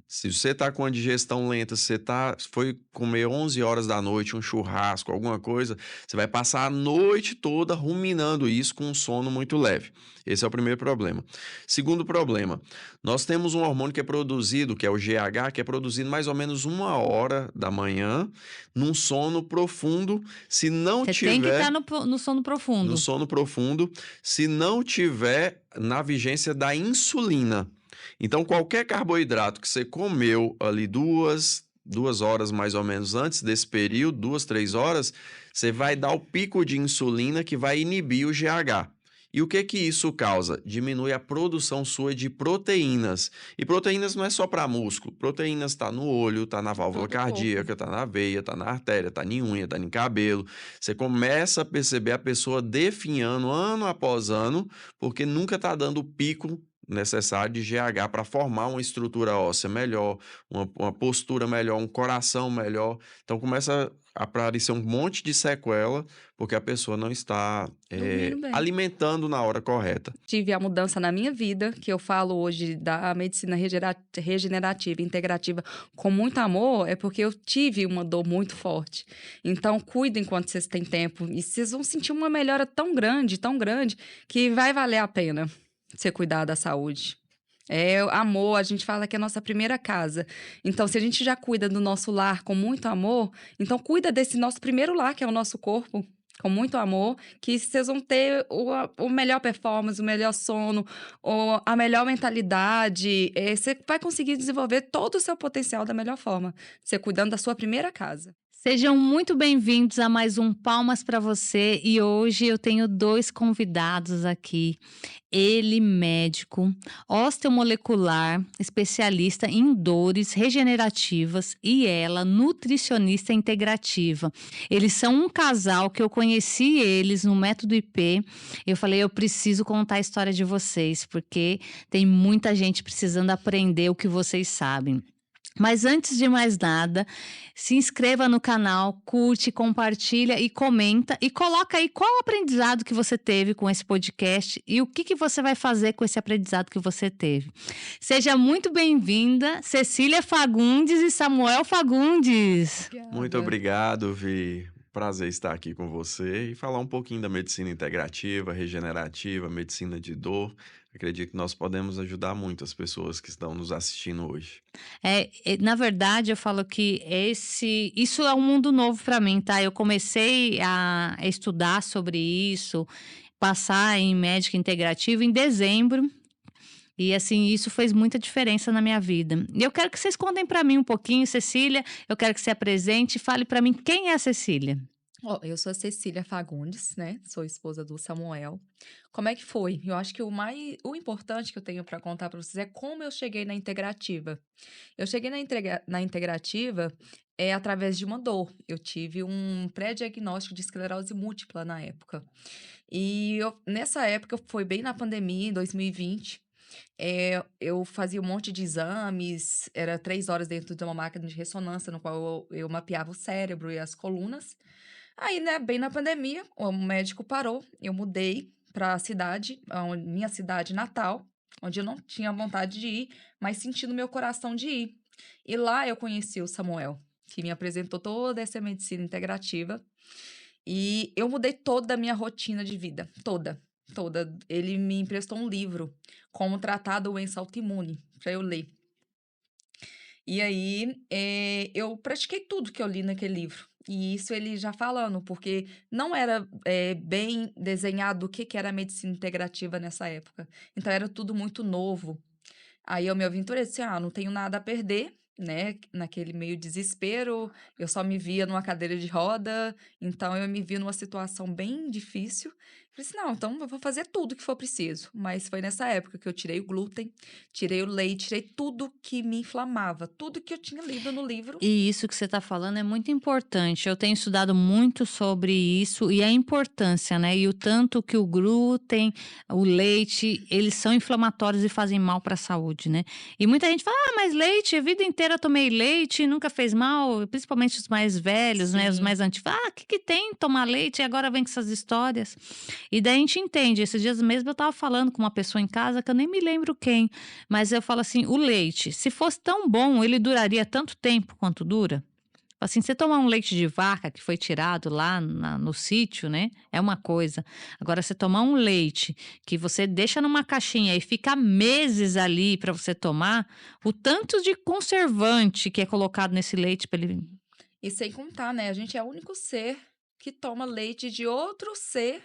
Se você tá com a digestão lenta, se você foi comer 11 horas da noite, um churrasco, alguma coisa, você vai passar a noite toda ruminando isso com um sono muito leve. Esse é o primeiro problema. Segundo problema, nós temos um hormônio que é produzido, que é o GH, que é produzido mais ou menos 1 hora da manhã, num sono profundo. Se não Você tem que estar tiver no sono no profundo. sono profundo, se não tiver na vigência da insulina. Então, qualquer carboidrato que você comeu ali duas horas mais ou menos antes desse período, 2, 3 horas, você vai dar o pico de insulina que vai inibir o GH. E o que que isso causa? Diminui a produção sua de proteínas. E proteínas não é só para músculo. Proteínas está no olho, está na válvula Todo o corpo. cardíaca, está na veia, está na artéria, está em unha, está em cabelo. Você começa a perceber a pessoa definhando ano após ano, porque nunca está dando o pico necessário de GH para formar uma estrutura óssea melhor, uma postura melhor, um coração melhor. Então começa a aparecer um monte de sequela, porque a pessoa não está Dormindo bem. alimentando na hora correta. Tive a mudança na minha vida, que eu falo hoje da medicina regenerativa, integrativa, com muito amor, é porque eu tive uma dor muito forte. Então, cuidem enquanto vocês têm tempo. E vocês vão sentir uma melhora tão grande, que vai valer a pena você cuidar da saúde. É amor, a gente fala que é a nossa primeira casa. Então, se a gente já cuida do nosso lar com muito amor, então cuida desse nosso primeiro lar, que é o nosso corpo, com muito amor, que vocês vão ter o melhor performance, o melhor sono, a melhor mentalidade. Você vai conseguir desenvolver todo o seu potencial da melhor forma, você cuidando da sua primeira casa. Sejam muito bem-vindos a mais um Palmas para você e hoje eu tenho 2 convidados aqui. Ele, médico, osteomolecular, especialista em dores regenerativas e ela, nutricionista integrativa. Eles são um casal que eu conheci eles no Método IP. Eu falei, eu preciso contar a história de vocês, porque tem muita gente precisando aprender o que vocês sabem. Mas antes de mais nada, se inscreva no canal, curte, compartilha e comenta e coloca aí qual o aprendizado que você teve com esse podcast e o que você vai fazer com esse aprendizado que você teve. Seja muito bem-vinda, Cecília Fagundes e Samuel Fagundes. Muito obrigado, Vi. Prazer estar aqui com você e falar um pouquinho da medicina integrativa, regenerativa, medicina de dor. Acredito que nós podemos ajudar muitas pessoas que estão nos assistindo hoje. Na verdade, eu falo que isso é um mundo novo para mim, tá? Eu comecei a estudar sobre isso, passar em médica integrativa em dezembro. E assim, isso fez muita diferença na minha vida. E eu quero que vocês contem para mim um pouquinho, Cecília. Eu quero que você apresente e fale para mim quem é a Cecília. Ó, eu sou a Cecília Fagundes, né? Sou esposa do Samuel. Como é que foi? Eu acho que o importante que eu tenho para contar para vocês é como eu cheguei na integrativa. Eu cheguei na integrativa através de uma dor. Eu tive um pré-diagnóstico de esclerose múltipla na época. Nessa época, foi bem na pandemia, em 2020. Eu fazia um monte de exames, era 3 horas dentro de uma máquina de ressonância, no qual eu mapeava o cérebro e as colunas. Aí, né, bem na pandemia, o médico parou, eu mudei para a cidade, minha cidade natal, onde eu não tinha vontade de ir, mas senti no meu coração de ir. E lá eu conheci o Samuel, que me apresentou toda essa medicina integrativa. E eu mudei toda a minha rotina de vida, toda, toda. Ele me emprestou um livro, Como Tratar a Doença Autoimune, para eu ler. E aí, eu pratiquei tudo que eu li naquele livro. E isso ele já falando, porque não era bem desenhado o que que era a medicina integrativa nessa época. Então, era tudo muito novo. Aí eu me aventurei, disse: "Ah, não tenho nada a perder", né, naquele meio desespero, eu só me via numa cadeira de roda, então eu me vi numa situação bem difícil. Falei assim: "Não, então eu vou fazer tudo que for preciso". Mas foi nessa época que eu tirei o glúten, tirei o leite, tirei tudo que me inflamava, tudo que eu tinha lido no livro. E isso que você está falando é muito importante. Eu tenho estudado muito sobre isso e a importância, né? E o tanto que o glúten, o leite, eles são inflamatórios e fazem mal para a saúde, né? E muita gente fala: ah, mas leite, a vida inteira eu tomei leite e nunca fez mal, principalmente os mais velhos, né? Os Sim. mais antigos. Ah, o que que tem tomar leite? E agora vem com essas histórias. E daí a gente entende. Esses dias mesmo eu estava falando com uma pessoa em casa que eu nem me lembro quem, mas eu falo assim: o leite, se fosse tão bom, ele duraria tanto tempo quanto dura? Assim, você tomar um leite de vaca que foi tirado lá no sítio, né? É uma coisa. Agora, você tomar um leite que você deixa numa caixinha e fica meses ali para você tomar, o tanto de conservante que é colocado nesse leite para ele. E sem contar, né, a gente é o único ser que toma leite de outro ser,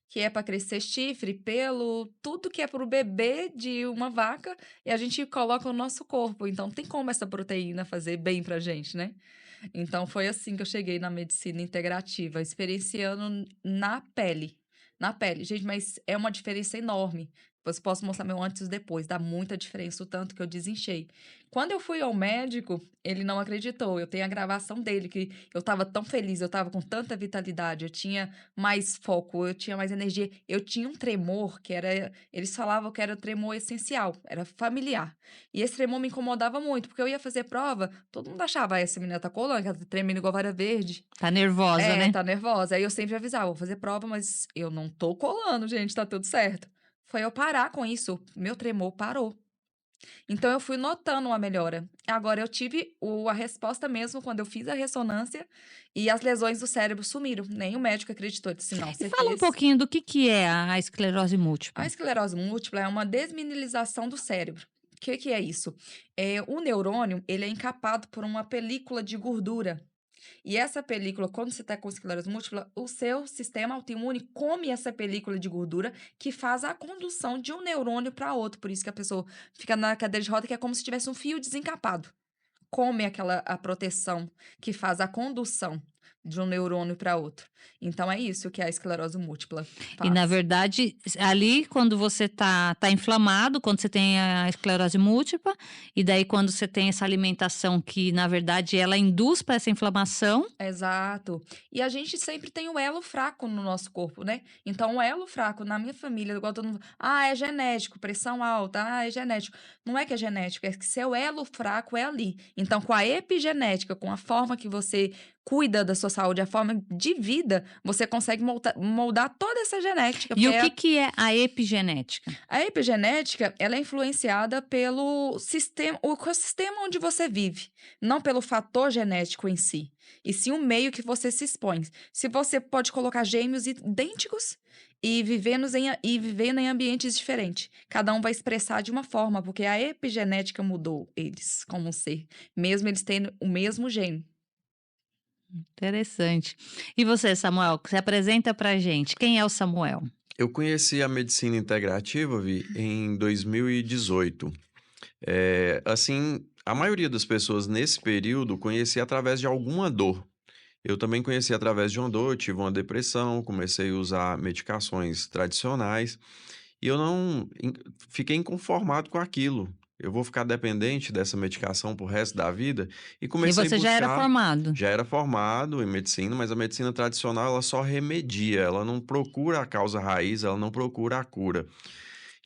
que é para crescer chifre, pelo, tudo que é para o bebê de uma vaca, e a gente coloca no nosso corpo. Então, tem como essa proteína fazer bem pra gente, né? Então, foi assim que eu cheguei na medicina integrativa, experienciando na pele. Na pele. Gente, mas é uma diferença enorme. Depois posso mostrar meu antes e depois. Dá muita diferença o tanto que eu desinchei. Quando eu fui ao médico, ele não acreditou. Eu tenho a gravação dele, que eu estava tão feliz, eu estava com tanta vitalidade, eu tinha mais foco, eu tinha mais energia. Eu tinha um tremor que era. Eles falavam que era tremor essencial, era familiar. E esse tremor me incomodava muito, porque eu ia fazer prova, todo mundo achava, essa menina tá colando, que ela tá tremendo igual vara verde. Tá nervosa, É, né? tá nervosa. Aí eu sempre avisava, vou fazer prova, mas eu não tô colando, gente, tá tudo certo. Foi eu parar com isso, meu tremor parou. Então eu fui notando uma melhora. Agora eu tive a resposta mesmo quando eu fiz a ressonância e as lesões do cérebro sumiram. Nem o médico acreditou, disse, não, E você fala um fez. pouquinho do que é a esclerose A múltipla. esclerose múltipla é uma desmineralização do cérebro. O que que é isso? O neurônio, ele é encapado por uma película de gordura. E essa película, quando você está com esclerose múltipla, o seu sistema autoimune come essa película de gordura que faz a condução de um neurônio para outro. Por isso que a pessoa fica na cadeira de roda, que é como se tivesse um fio desencapado. Come a proteção que faz a condução de um neurônio para outro. Então é isso que a esclerose múltipla E na faz. verdade, ali quando você tá inflamado, quando você tem a esclerose múltipla, e daí quando você tem essa alimentação que na verdade ela induz para essa inflamação. Exato. E a gente sempre tem um elo fraco no nosso corpo, né? Então, o elo fraco na minha família, igual todo mundo, é genético, pressão alta, é genético. Não é que é genético, é que seu elo fraco é ali. Então, com a epigenética, com a forma que você cuida da sua saúde, a forma de vida, você consegue moldar toda essa genética, E porque o que é a epigenética? a epigenética, ela é influenciada pelo sistema, o ecossistema onde você vive, não pelo fator genético em si, e sim o meio que você se expõe. Se você pode colocar gêmeos idênticos e vivendo em ambientes diferentes, cada um vai expressar de uma forma, porque a epigenética mudou eles como um ser, mesmo eles tendo o mesmo gene. Interessante. E você, Samuel, se apresenta pra gente. Quem é o Samuel? Eu conheci a medicina integrativa, Vi, em 2018. Assim, a maioria das pessoas nesse período conhecia através de alguma dor. Eu também conheci através de uma dor, eu tive uma depressão, comecei a usar medicações tradicionais e eu não fiquei inconformado com aquilo. Eu vou ficar dependente dessa medicação pro resto da vida e E comecei a você já era buscar. formado? Já era formado em medicina, mas a medicina tradicional ela só remedia, ela não procura a causa raiz, ela não procura a cura.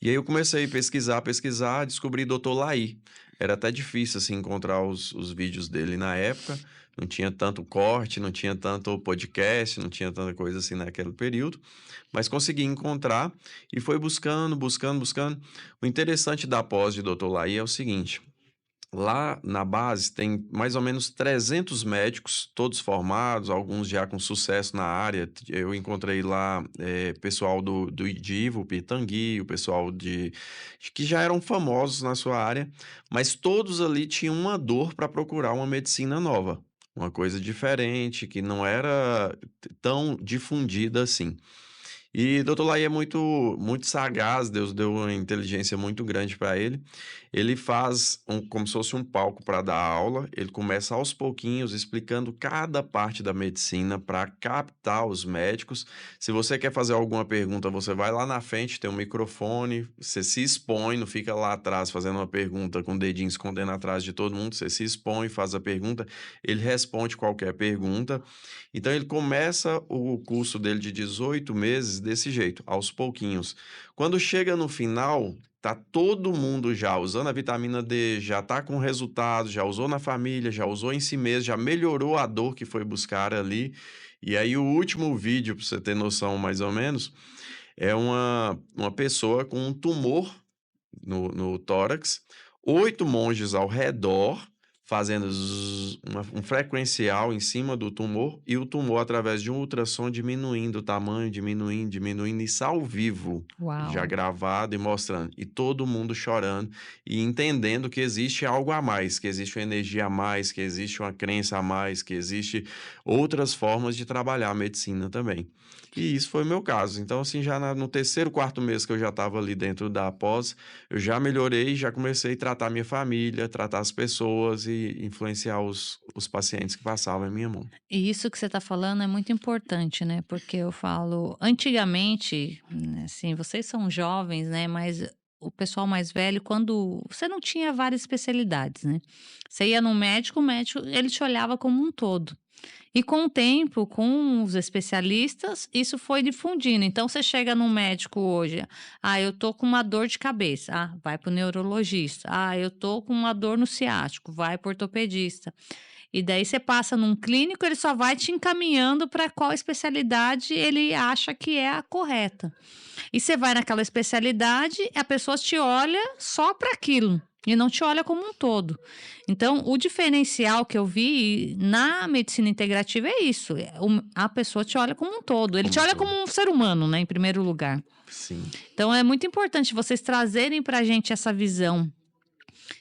E aí eu comecei a pesquisar, pesquisar, descobri Dr. Laí. Era até difícil, assim, encontrar os vídeos dele na época. Não tinha tanto corte, não tinha tanto podcast, não tinha tanta coisa assim naquele período. Mas consegui encontrar e foi buscando, buscando, buscando. O interessante da pós de Dr. Laí é o seguinte. Lá na base tem mais ou menos 300 médicos, todos formados, alguns já com sucesso na área. Eu encontrei lá pessoal do Idivo, Pitangui, o pessoal que já eram famosos na sua área, mas todos ali tinham uma dor para procurar uma medicina nova, uma coisa diferente, que não era tão difundida assim. E Dr. Lai é muito sagaz, Deus deu uma inteligência muito grande para ele. Ele faz como se fosse um palco para dar aula. Ele começa aos pouquinhos explicando cada parte da medicina para captar os médicos. Se você quer fazer alguma pergunta, você vai lá na frente, tem um microfone, você se expõe, não fica lá atrás fazendo uma pergunta com o dedinho escondendo atrás de todo mundo. Você se expõe, faz a pergunta, ele responde qualquer pergunta. Então ele começa o curso dele de 18 meses desse jeito, aos pouquinhos. Quando chega no final, tá todo mundo já usando a vitamina D, já tá com resultado, já usou na família, já usou em si mesmo, já melhorou a dor que foi buscar ali. E aí o último vídeo, para você ter noção mais ou menos, É uma pessoa com um tumor no tórax, 8 monges ao redor, fazendo um frequencial em cima do tumor, e o tumor, através de um ultrassom, diminuindo o tamanho, diminuindo, diminuindo, isso ao vivo, já Uau! gravado e mostrando. E todo mundo chorando e entendendo que existe algo a mais, que existe uma energia a mais, que existe uma crença a mais, que existe outras formas de trabalhar a medicina também. E isso foi o meu caso. Então, assim, já no terceiro, quarto mês que eu já estava ali dentro da pós, eu já melhorei, já comecei a tratar minha família, tratar as pessoas e influenciar os pacientes que passavam em minha mão. E isso que você está falando é muito importante, né? Porque eu falo, antigamente, né, assim, vocês são jovens, né? Mas o pessoal mais velho, quando você não tinha várias especialidades, né? Você ia no médico, o médico, ele te olhava como um todo. E com o tempo, com os especialistas, isso foi difundindo. Então, você chega no médico hoje, eu tô com uma dor de cabeça, vai para o neurologista. Eu tô com uma dor no ciático, vai para o ortopedista. E daí você passa num clínico, ele só vai te encaminhando para qual especialidade ele acha que é a correta. E você vai naquela especialidade, a pessoa te olha só para aquilo. E não te olha como um todo. Então, o diferencial que eu vi na medicina integrativa é isso: a pessoa te olha como um todo. Ele te Como um olha todo. como um ser humano, né, em primeiro lugar. Sim. Então, é muito importante vocês trazerem para a gente essa visão.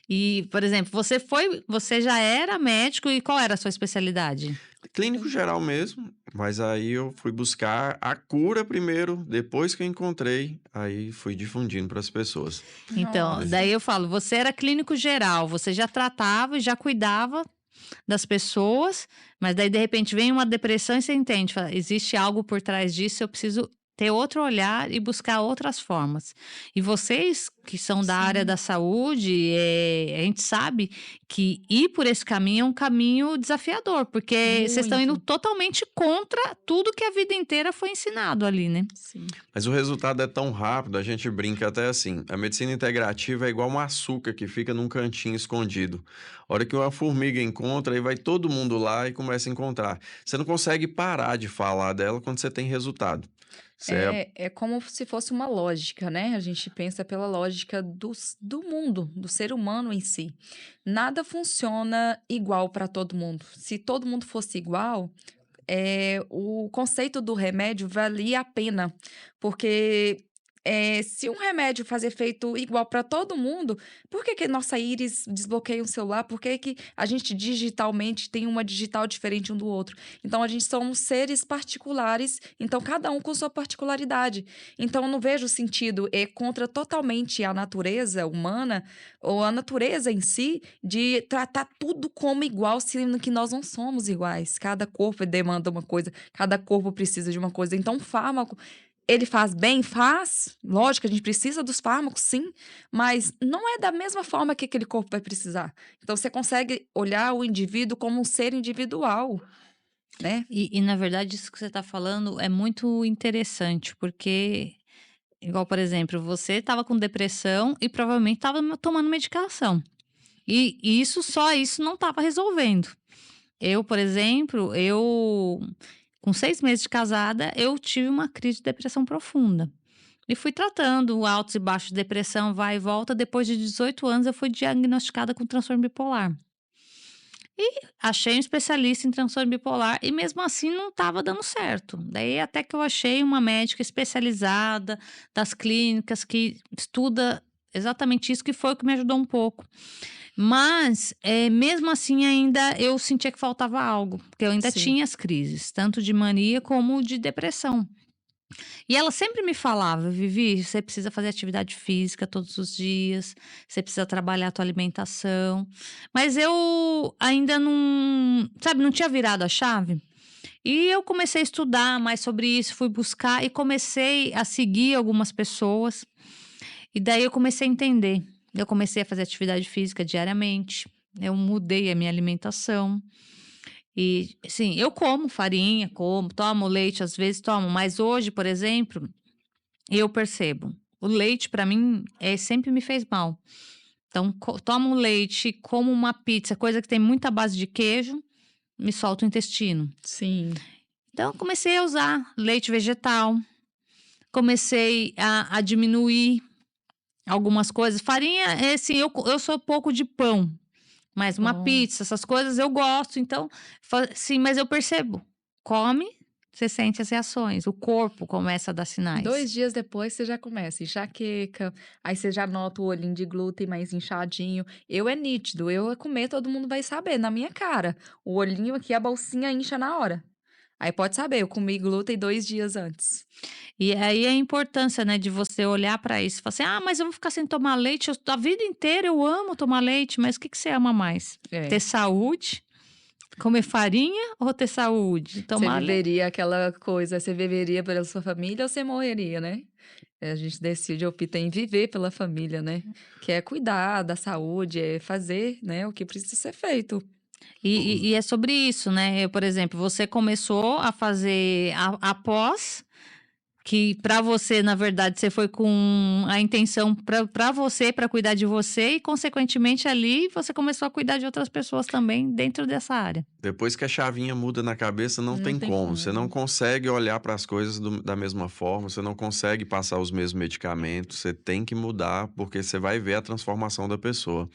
E, por exemplo, você já era médico e qual era a sua especialidade? Clínico geral mesmo, mas aí eu fui buscar a cura primeiro, depois que eu encontrei, aí fui difundindo para as pessoas. Então, Nossa. daí eu falo, você era clínico geral, você já tratava e já cuidava das pessoas, mas daí de repente vem uma depressão e você entende, fala, existe algo por trás disso, eu preciso ter outro olhar e buscar outras formas. E vocês que são da área Sim, da saúde, a gente sabe que ir por esse caminho é um caminho desafiador, porque vocês estão indo muito. totalmente contra tudo que a vida inteira foi ensinado ali, né? Sim. Mas o resultado é tão rápido, a gente brinca até assim. A medicina integrativa é igual um açúcar que fica num cantinho escondido. A hora que uma formiga encontra, aí vai todo mundo lá e começa a encontrar. Você não consegue parar de falar dela quando você tem resultado. Você é É como se fosse uma lógica, né, a gente pensa pela lógica do mundo, do ser humano em si. Nada funciona igual para todo mundo. Se todo mundo fosse igual, o conceito do remédio valia a pena, porque, se um remédio faz efeito igual para todo mundo, por que que nossa íris desbloqueia um celular? Por que que a gente digitalmente tem uma digital diferente um do outro? Então a gente somos seres particulares, então cada um com sua particularidade. Então eu não vejo sentido, contra totalmente a natureza humana, ou a natureza em si, de tratar tudo como igual, sendo que nós não somos iguais. Cada corpo demanda uma coisa, cada corpo precisa de uma coisa. Então, o fármaco, ele faz bem? Faz. Lógico, a gente precisa dos fármacos, sim, mas não é da mesma forma que aquele corpo vai precisar. Então, você consegue olhar o indivíduo como um ser individual, né? E na verdade isso que você está falando é muito interessante, porque, igual por exemplo, você estava com depressão e provavelmente estava tomando medicação. E isso só isso não estava resolvendo. Eu, por exemplo, com 6 meses de casada, eu tive uma crise de depressão profunda. E fui tratando altos e baixos de depressão, vai e volta. Depois de 18 anos, eu fui diagnosticada com transtorno bipolar. E achei um especialista em transtorno bipolar e mesmo assim não estava dando certo. Daí até que eu achei uma médica especializada das clínicas que estuda exatamente isso, que foi o que me ajudou um pouco. Mas, mesmo assim ainda eu sentia que faltava algo, porque eu ainda Sim. tinha as crises, tanto de mania como de depressão. E ela sempre me falava: "Vivi, você precisa fazer atividade física todos os dias, você precisa trabalhar a tua alimentação". Mas eu ainda não, sabe, não tinha virado a chave. E eu comecei a estudar mais sobre isso, fui buscar e comecei a seguir algumas pessoas, e daí eu comecei a entender. Eu comecei a fazer atividade física diariamente, eu mudei a minha alimentação. E, sim, eu como farinha, como, tomo leite, às vezes tomo, mas hoje, por exemplo, eu percebo, o leite para mim, sempre me fez mal. Então, tomo leite, como uma pizza, coisa que tem muita base de queijo, me solta o intestino. Sim. Então, eu comecei a usar leite vegetal, comecei a diminuir algumas coisas. Farinha, assim, eu sou pouco de pão, mas uma Bom. pizza, essas coisas eu gosto, então, sim, mas eu percebo. Come, você sente as reações, o corpo começa a dar sinais. 2 dias depois você já começa enxaqueca, aí você já nota o olhinho de glúten mais inchadinho. Eu é nítido, eu a comer todo mundo vai saber, na minha cara. O olhinho aqui, a bolsinha incha na hora. Aí pode saber, eu comi glúten 2 dias antes. E aí a importância, né, de você olhar para isso e falar assim: "Ah, mas eu vou ficar sem tomar leite, a vida inteira eu amo tomar leite", mas o que que você ama mais? É. Ter saúde, comer farinha ou ter saúde? Você Tomar leite. viveria aquela coisa, você viveria pela sua família ou você morreria, né? A gente decide, opta em viver pela família, né? Que é cuidar da saúde, é fazer, né, o que precisa ser feito. E é sobre isso, né, por exemplo, você começou a fazer a pós, que para você, na verdade, você foi com a intenção para você, para cuidar de você e consequentemente ali você começou a cuidar de outras pessoas também dentro dessa área. Depois que a chavinha muda na cabeça, não Não tem tem como. Você não como. consegue olhar para as coisas da mesma forma, você não consegue passar os mesmos medicamentos, você tem que mudar, porque você vai ver a transformação da pessoa.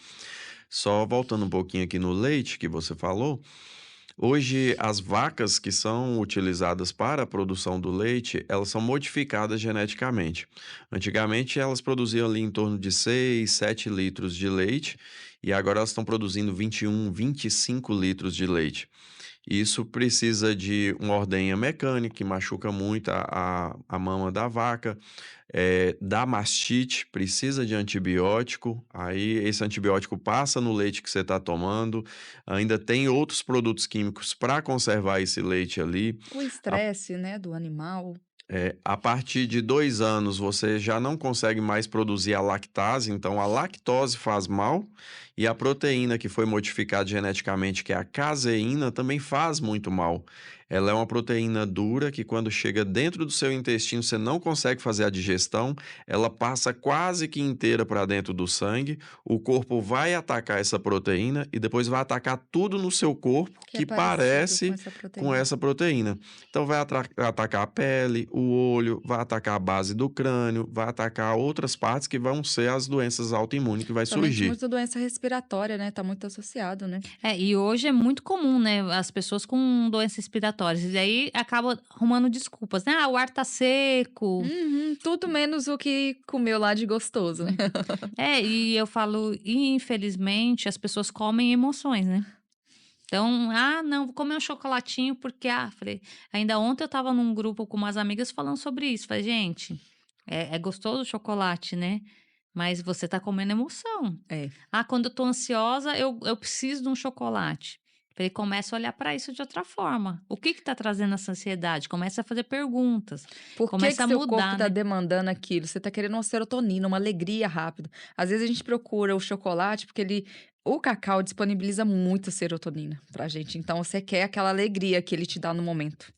Só voltando um pouquinho aqui no leite que você falou, hoje as vacas que são utilizadas para a produção do leite, elas são modificadas geneticamente. Antigamente elas produziam ali em torno de 6, 7 litros de leite, e agora elas estão produzindo 21, 25 litros de leite. Isso precisa de uma ordenha mecânica que machuca muito a mama da vaca, dá mastite, precisa de antibiótico, aí esse antibiótico passa no leite que você está tomando, ainda tem outros produtos químicos para conservar esse leite ali. O estresse, né, do animal. A partir de 2 anos, você já não consegue mais produzir a lactase, então a lactose faz mal, e a proteína que foi modificada geneticamente, que é a caseína, também faz muito mal. Ela é uma proteína dura que, quando chega dentro do seu intestino, você não consegue fazer a digestão, ela passa quase que inteira para dentro do sangue, o corpo vai atacar essa proteína e depois vai atacar tudo no seu corpo Que é que parecido com parece essa com proteína. essa proteína. Então vai atacar a pele, o olho, vai atacar a base do crânio, vai atacar outras partes que vão ser as doenças autoimunes que vai Principalmente surgir. muita doença respiratória, né, tá muito associado, né. E hoje é muito comum, né, as pessoas com doenças respiratórias, e daí acaba arrumando desculpas, né: "Ah, o ar tá seco". Uhum, tudo menos o que comeu lá de gostoso, né. E eu falo, infelizmente, as pessoas comem emoções, né. Então: "Ah, não, vou comer um chocolatinho porque, falei ainda ontem eu estava num grupo com umas amigas falando sobre isso, falei: "Gente, é gostoso o chocolate, né, mas você tá comendo emoção". É. "Ah, quando eu tô ansiosa eu preciso de um chocolate". Falei: "Começa a olhar para isso de outra forma. O que que tá trazendo essa ansiedade?". Começa a fazer perguntas, Por que começa a seu corpo mudar, está né. demandando aquilo? Você está querendo uma serotonina, uma alegria rápida. Às vezes a gente procura o chocolate porque o cacau disponibiliza muita serotonina pra gente, então você quer aquela alegria que ele te dá no momento.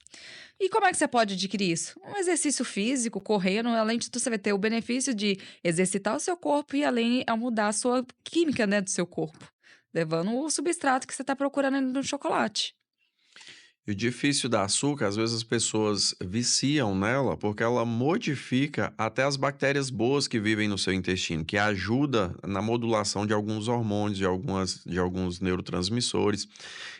E como é que você pode adquirir isso? Um exercício físico, correndo, além de tudo você vai ter o benefício de exercitar o seu corpo e além a mudar a sua química, né, do seu corpo, levando o substrato que você está procurando ali no chocolate. E o difícil da açúcar, às vezes as pessoas viciam nela porque ela modifica até as bactérias boas que vivem no seu intestino, que ajuda na modulação de alguns hormônios, de alguns neurotransmissores.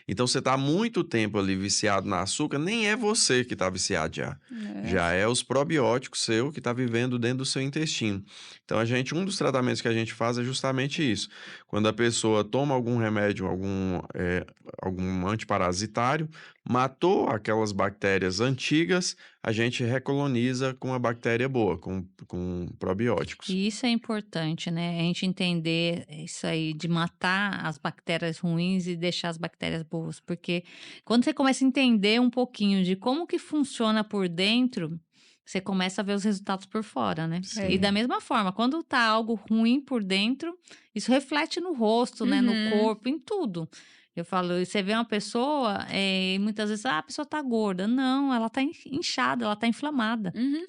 Então, você está há muito tempo ali viciado na açúcar, nem é você que está viciado já. É. Já é os probióticos seu que está vivendo dentro do seu intestino. Então, um dos tratamentos que a gente faz é justamente isso. Quando a pessoa toma algum remédio, algum antiparasitário, matou aquelas bactérias antigas, a gente recoloniza com a bactéria boa, com probióticos. E isso é importante, né, a gente entender isso aí de matar as bactérias ruins e deixar as bactérias boas, porque quando você começa a entender um pouquinho de como que funciona por dentro, você começa a ver os resultados por fora, né. E da Sim. mesma forma, quando tá algo ruim por dentro, isso reflete no rosto, né, no Uhum, corpo, em tudo. Eu falo, e você vê uma pessoa, e muitas vezes: "Ah, a pessoa tá gorda". Não, ela tá inchada, ela tá inflamada. uhum.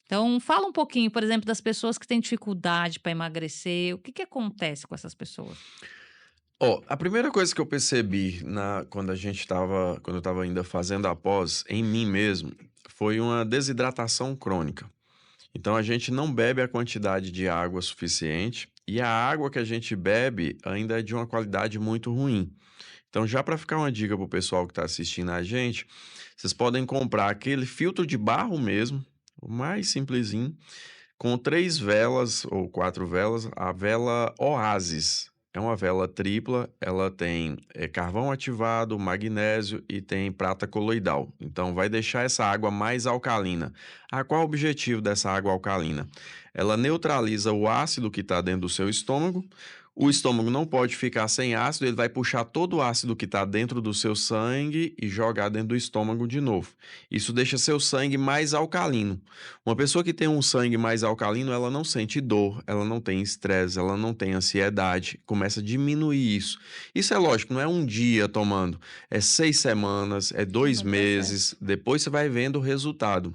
Então, fala um pouquinho, por exemplo, das pessoas que têm dificuldade para emagrecer. O que que acontece com essas pessoas? Ó, a primeira coisa que eu percebi quando eu estava ainda fazendo a pós, em mim mesmo, foi uma desidratação crônica. Então a gente não bebe a quantidade de água suficiente e a água que a gente bebe ainda é de uma qualidade muito ruim. Então, já para ficar uma dica para o pessoal que está assistindo a gente, vocês podem comprar aquele filtro de barro mesmo, o mais simplesinho, com 3 velas ou 4 velas, a vela Oasis. É uma vela tripla, ela tem carvão ativado, magnésio e tem prata coloidal. Então vai deixar essa água mais alcalina. Qual é o objetivo dessa água alcalina? Ela neutraliza o ácido que está dentro do seu estômago. O estômago não pode ficar sem ácido, ele vai puxar todo o ácido que está dentro do seu sangue e jogar dentro do estômago de novo. Isso deixa seu sangue mais alcalino. Uma pessoa que tem um sangue mais alcalino, ela não sente dor, ela não tem estresse, ela não tem ansiedade, começa a diminuir isso. Isso é lógico, não é um dia tomando, é 6 semanas, é 2 um processo. meses, depois você vai vendo o resultado.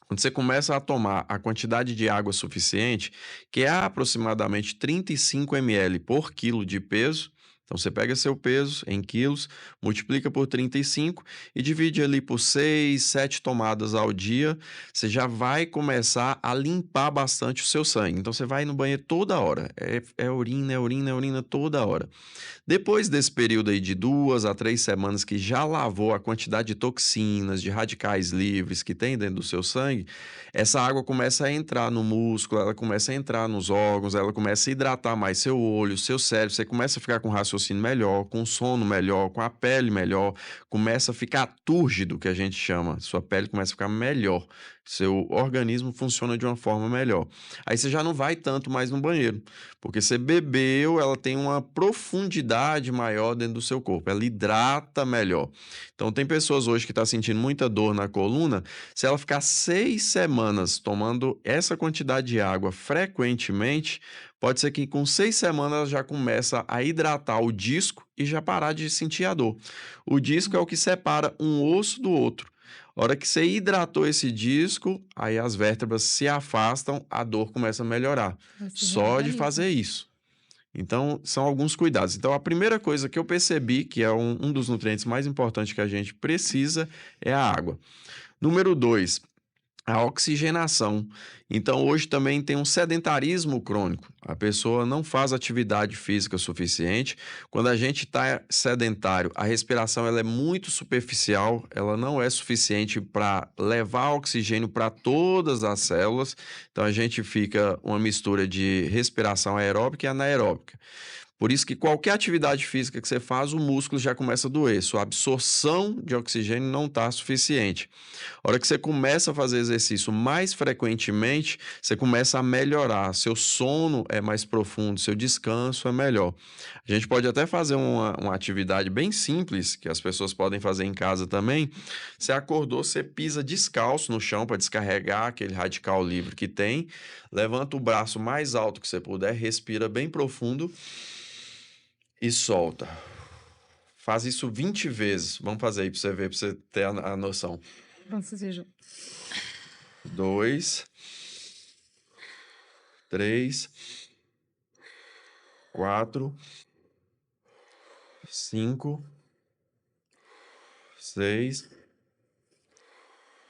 Quando você começa a tomar a quantidade de água suficiente, que é aproximadamente 35 ml por quilo de peso, então você pega seu peso em quilos, multiplica por 35 e divide ali por 6, 7 tomadas ao dia, você já vai começar a limpar bastante o seu sangue. Então você vai no banheiro toda hora, é urina, é urina, é urina toda hora. Depois desse período aí de 2 a 3 semanas que já lavou a quantidade de toxinas, de radicais livres que tem dentro do seu sangue, essa água começa a entrar no músculo, ela começa a entrar nos órgãos, ela começa a hidratar mais seu olho, seu cérebro, você começa a ficar com raciocínio melhor, com sono melhor, com a pele melhor, começa a ficar túrgido, que a gente chama, sua pele começa a ficar melhor, seu organismo funciona de uma forma melhor. Aí você já não vai tanto mais no banheiro, porque você bebeu, ela tem uma profundidade maior dentro do seu corpo, ela hidrata melhor. Então tem pessoas hoje que estão sentindo muita dor na coluna, se ela ficar 6 semanas tomando essa quantidade de água frequentemente, pode ser que com 6 semanas ela já começa a hidratar o disco e já parar de sentir a dor. O disco é o que separa um osso do outro. A hora que você hidratou esse disco, aí as vértebras se afastam, a dor começa a melhorar. Você Só de revitaliza. fazer isso. Então, são alguns cuidados. Então, a primeira coisa que eu percebi, que é um dos nutrientes mais importantes que a gente precisa, é a água. Número 2, a oxigenação. Então, hoje também tem um sedentarismo crônico. A pessoa não faz atividade física suficiente. Quando a gente está sedentário, a respiração ela é muito superficial, ela não é suficiente para levar oxigênio para todas as células. Então, a gente fica uma mistura de respiração aeróbica e anaeróbica. Por isso que qualquer atividade física que você faz, o músculo já começa a doer. Sua absorção de oxigênio não está suficiente. A hora que você começa a fazer exercício mais frequentemente, você começa a melhorar. Seu sono é mais profundo, seu descanso é melhor. A gente pode até fazer uma atividade bem simples, que as pessoas podem fazer em casa também. Você acordou, você pisa descalço no chão para descarregar aquele radical livre que tem. Levanta o braço mais alto que você puder, respira bem profundo e solta. Faz isso 20 vezes. Vamos fazer aí para você ver, para você ter a noção. Nossa, seja. 2, 3, 4, 5, 6,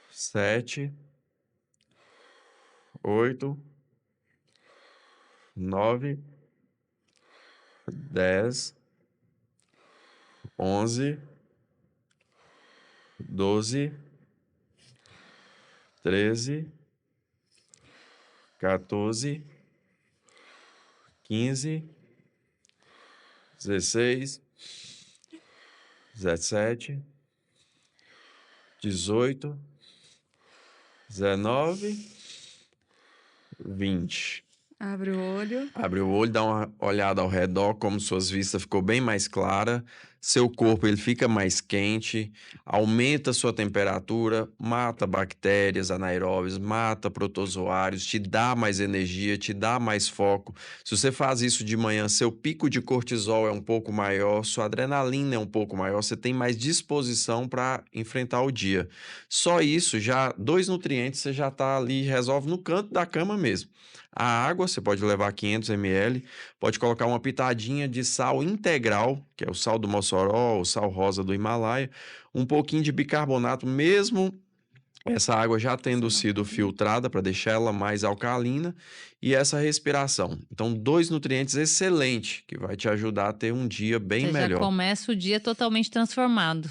7, 8, 9, 10, 11, 12, 13, 14, 15, 16, 17, 18, 19, 20. Abre o olho. Abre o olho, dá uma olhada ao redor, como suas vistas ficou bem mais clara. Seu corpo ele fica mais quente, aumenta a sua temperatura, mata bactérias anaeróbias, mata protozoários, te dá mais energia, te dá mais foco. Se você faz isso de manhã, seu pico de cortisol é um pouco maior, sua adrenalina é um pouco maior, você tem mais disposição para enfrentar o dia. Só isso, já 2 nutrientes você já está ali, resolve no canto da cama mesmo. A água, você pode levar 500 ml, pode colocar uma pitadinha de sal integral, que é o sal do Mossoró, o sal rosa do Himalaia, um pouquinho de bicarbonato, mesmo essa água já tendo Essa não sido tem. filtrada para deixar ela mais alcalina e essa respiração. Então, 2 nutrientes excelentes que vai te ajudar a ter um dia bem Você já melhor, começa o dia totalmente transformado.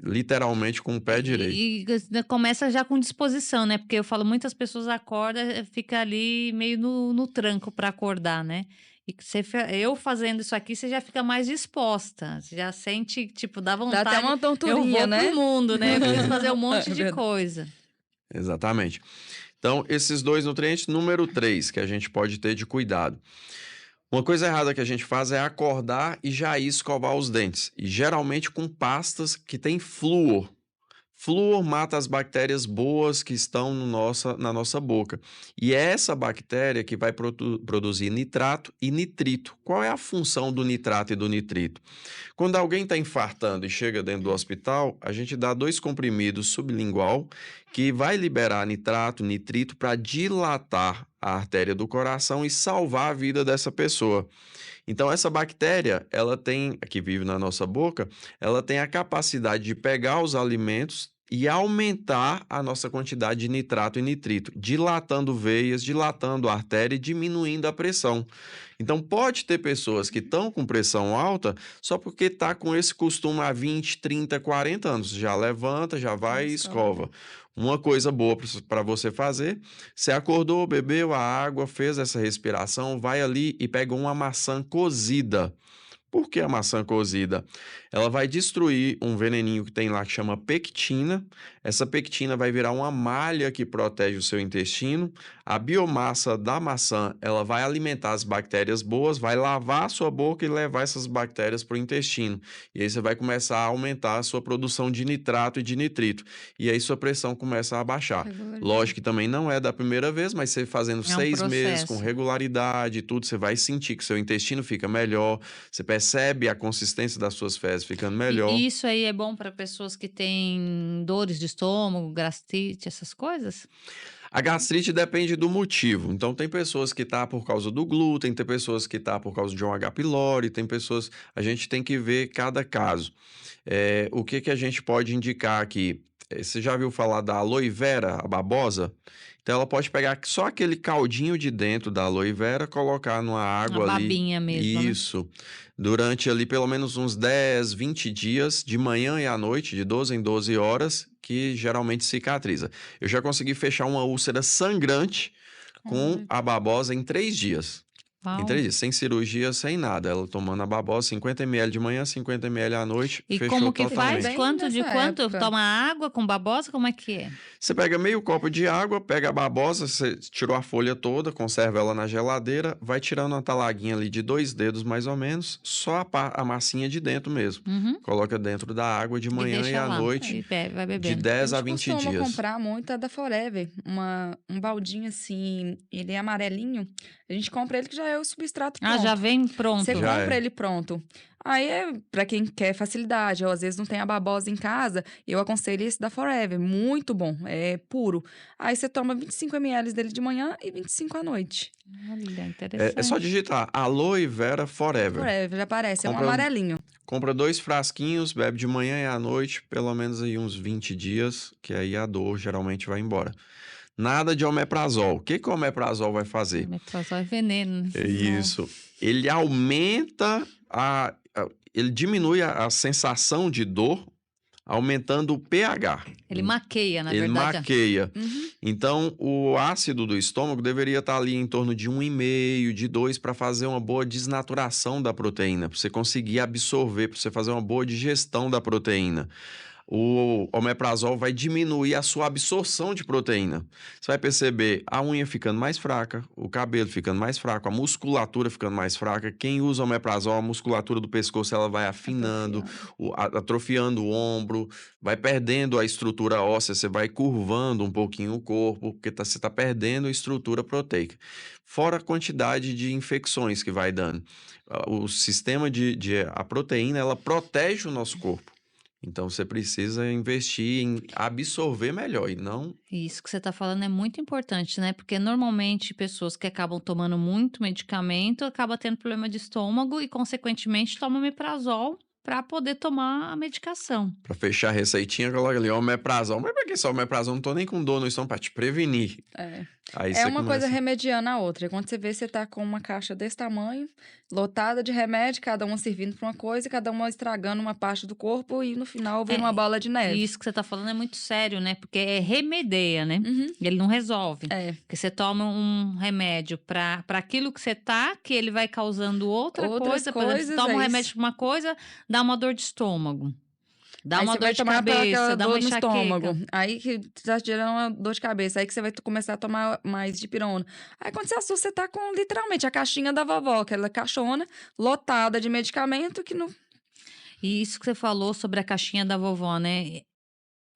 literalmente com o pé direito. Começa já com disposição, né? Porque eu falo, muitas pessoas acordam, fica ali meio no tranco para acordar, né? E que eu fazendo isso aqui, você já fica mais disposta, você já sente, tipo, dá Dá até vontade, uma eu tonturinha, vou pro né? mundo, né? Eu preciso fazer um É monte de verdade. coisa. Exatamente. Então, esses 2 nutrientes. Número 3 que a gente pode ter de cuidado. Uma coisa errada que a gente faz é acordar e já ir escovar os dentes, e geralmente com pastas que têm flúor. Flúor mata as bactérias boas que estão na nossa boca. E é essa bactéria que vai produzir nitrato e nitrito. Qual é a função do nitrato e do nitrito? Quando alguém está infartando e chega dentro do hospital, a gente dá 2 comprimidos sublingual que vai liberar nitrato, nitrito para dilatar a artéria do coração e salvar a vida dessa pessoa. Então essa bactéria, ela tem, que vive na nossa boca, ela tem a capacidade de pegar os alimentos e aumentar a nossa quantidade de nitrato e nitrito, dilatando veias, dilatando a artéria e diminuindo a pressão. Então pode ter pessoas que estão com pressão alta só porque está com esse costume há 20, 30, 40 anos. Já levanta, já vai e Escova escova. dente. Uma coisa boa para você fazer: você acordou, bebeu a água, fez essa respiração, vai ali e pega uma maçã cozida. Por que a maçã cozida? Ela vai destruir um veneninho que tem lá que chama pectina. Essa pectina vai virar uma malha que protege o seu intestino. A biomassa da maçã, ela vai alimentar as bactérias boas, vai lavar a sua boca e levar essas bactérias para o intestino. E aí você vai começar a aumentar a sua produção de nitrato e de nitrito. E aí sua pressão começa a baixar. Regularizar. Lógico que também não é da primeira vez, mas você fazendo É um 6 meses com processo. regularidade e tudo, você vai sentir que seu intestino fica melhor, você percebe a consistência das suas fezes ficando melhor. E isso aí é bom para pessoas que têm dores de estômago, gastrite, essas coisas? A gastrite depende do motivo. Então, tem pessoas que tá por causa do glúten, tem pessoas que tá por causa de um H. pylori, tem pessoas. A gente tem que ver cada caso. O que que a gente pode indicar aqui? Você já viu falar da aloe vera, a babosa? Então, ela pode pegar só aquele caldinho de dentro da aloe vera, colocar numa A água ali. babinha mesmo, né? Isso. Durante ali pelo menos uns 10, 20 dias, de manhã e à noite, de 12 em 12 horas, que geralmente cicatriza. Eu já consegui fechar uma úlcera sangrante com Olha, a babosa em 3 dias. Em Uau. 3 dias, sem cirurgia, sem nada. Ela tomando a babosa, 50 ml de manhã, 50 ml à noite, E fechou como que eu tava faz? totalmente. bem Quanto de nessa quanto? época. Toma água com babosa? Como é que é? Você pega meio copo de água, pega a babosa, você tirou a folha toda, conserva ela na geladeira, vai tirando uma talaguinha ali de 2 dedos mais ou menos, só a massinha de dentro mesmo. Uhum. Coloca dentro da água de E manhã e deixa à lá. noite, Aí vai de bebendo. A 10 a gente 20 costuma dias. comprar muito a da Forever, um baldinho assim, ele é amarelinho. A gente compra ele que já é o substrato Ah, já pronto. vem Você pronto. Já compra é. ele pronto. Aí é pra quem quer facilidade, ou às vezes não tem a babosa em casa, eu aconselho esse da Forever, muito bom, é puro. Aí você toma 25 ml dele de manhã e 25 à noite. Olha, É só interessante. digitar Aloe Vera Forever. Forever, já aparece, é um Compra, amarelinho. compra 2 frasquinhos, bebe de manhã e à noite, pelo menos aí uns 20 dias, que aí a dor geralmente vai embora. Nada de omeprazol. O que que o omeprazol vai fazer? Metrazol é veneno, né? É isso. Ele aumenta ele diminui a sensação de dor, aumentando o pH. Ele maqueia, na Ele verdade. maqueia. Uhum. Então, o ácido do estômago deveria estar ali em torno de 1,5, de 2, para fazer uma boa desnaturação da proteína, para você conseguir absorver, para você fazer uma boa digestão da proteína. O omeprazol vai diminuir a sua absorção de proteína. Você vai perceber a unha ficando mais fraca, o cabelo ficando mais fraco, a musculatura ficando mais fraca. Quem usa omeprazol, a musculatura do pescoço ela vai afinando, Atrofiando. atrofiando o ombro, vai perdendo a estrutura óssea, você vai curvando um pouquinho o corpo, porque você está perdendo a estrutura proteica. Fora a quantidade de infecções que vai dando. O sistema a proteína, ela protege o nosso corpo. Então você precisa investir em absorver melhor e não. Isso que você está falando é muito importante, né? Porque normalmente pessoas que acabam tomando muito medicamento acabam tendo problema de estômago e, consequentemente, tomam omeprazol para poder tomar a medicação. Pra fechar a receitinha, coloca ali omeprazol. Mas pra que só omeprazol? Não tô nem com dor no estômago pra te prevenir. É. Aí É você uma coisa começa. remediando a outra. E quando você vê, você tá com uma caixa desse tamanho, lotada de remédio, cada uma servindo pra uma coisa, e cada uma estragando uma parte do corpo, e no final vira uma É, bola de e neve. isso que você está falando é muito sério, né? Porque remedeia, né? Uhum. Ele não resolve. É. Porque você toma um remédio para aquilo que você tá, que ele vai causando outra Outras coisa. Por exemplo, você coisas, toma um é remédio isso. para uma coisa, dá uma dor de estômago, dá Aí uma você dor vai de tomar para aquela cabeça, dá uma dor no estômago. enxaqueca. Aí que tá gerando uma dor de cabeça. Aí que você vai começar a tomar mais dipirona. Aí quando você assusta, você tá com literalmente a caixinha da vovó, aquela caixona lotada de medicamento que não. E isso que você falou sobre a caixinha da vovó, né?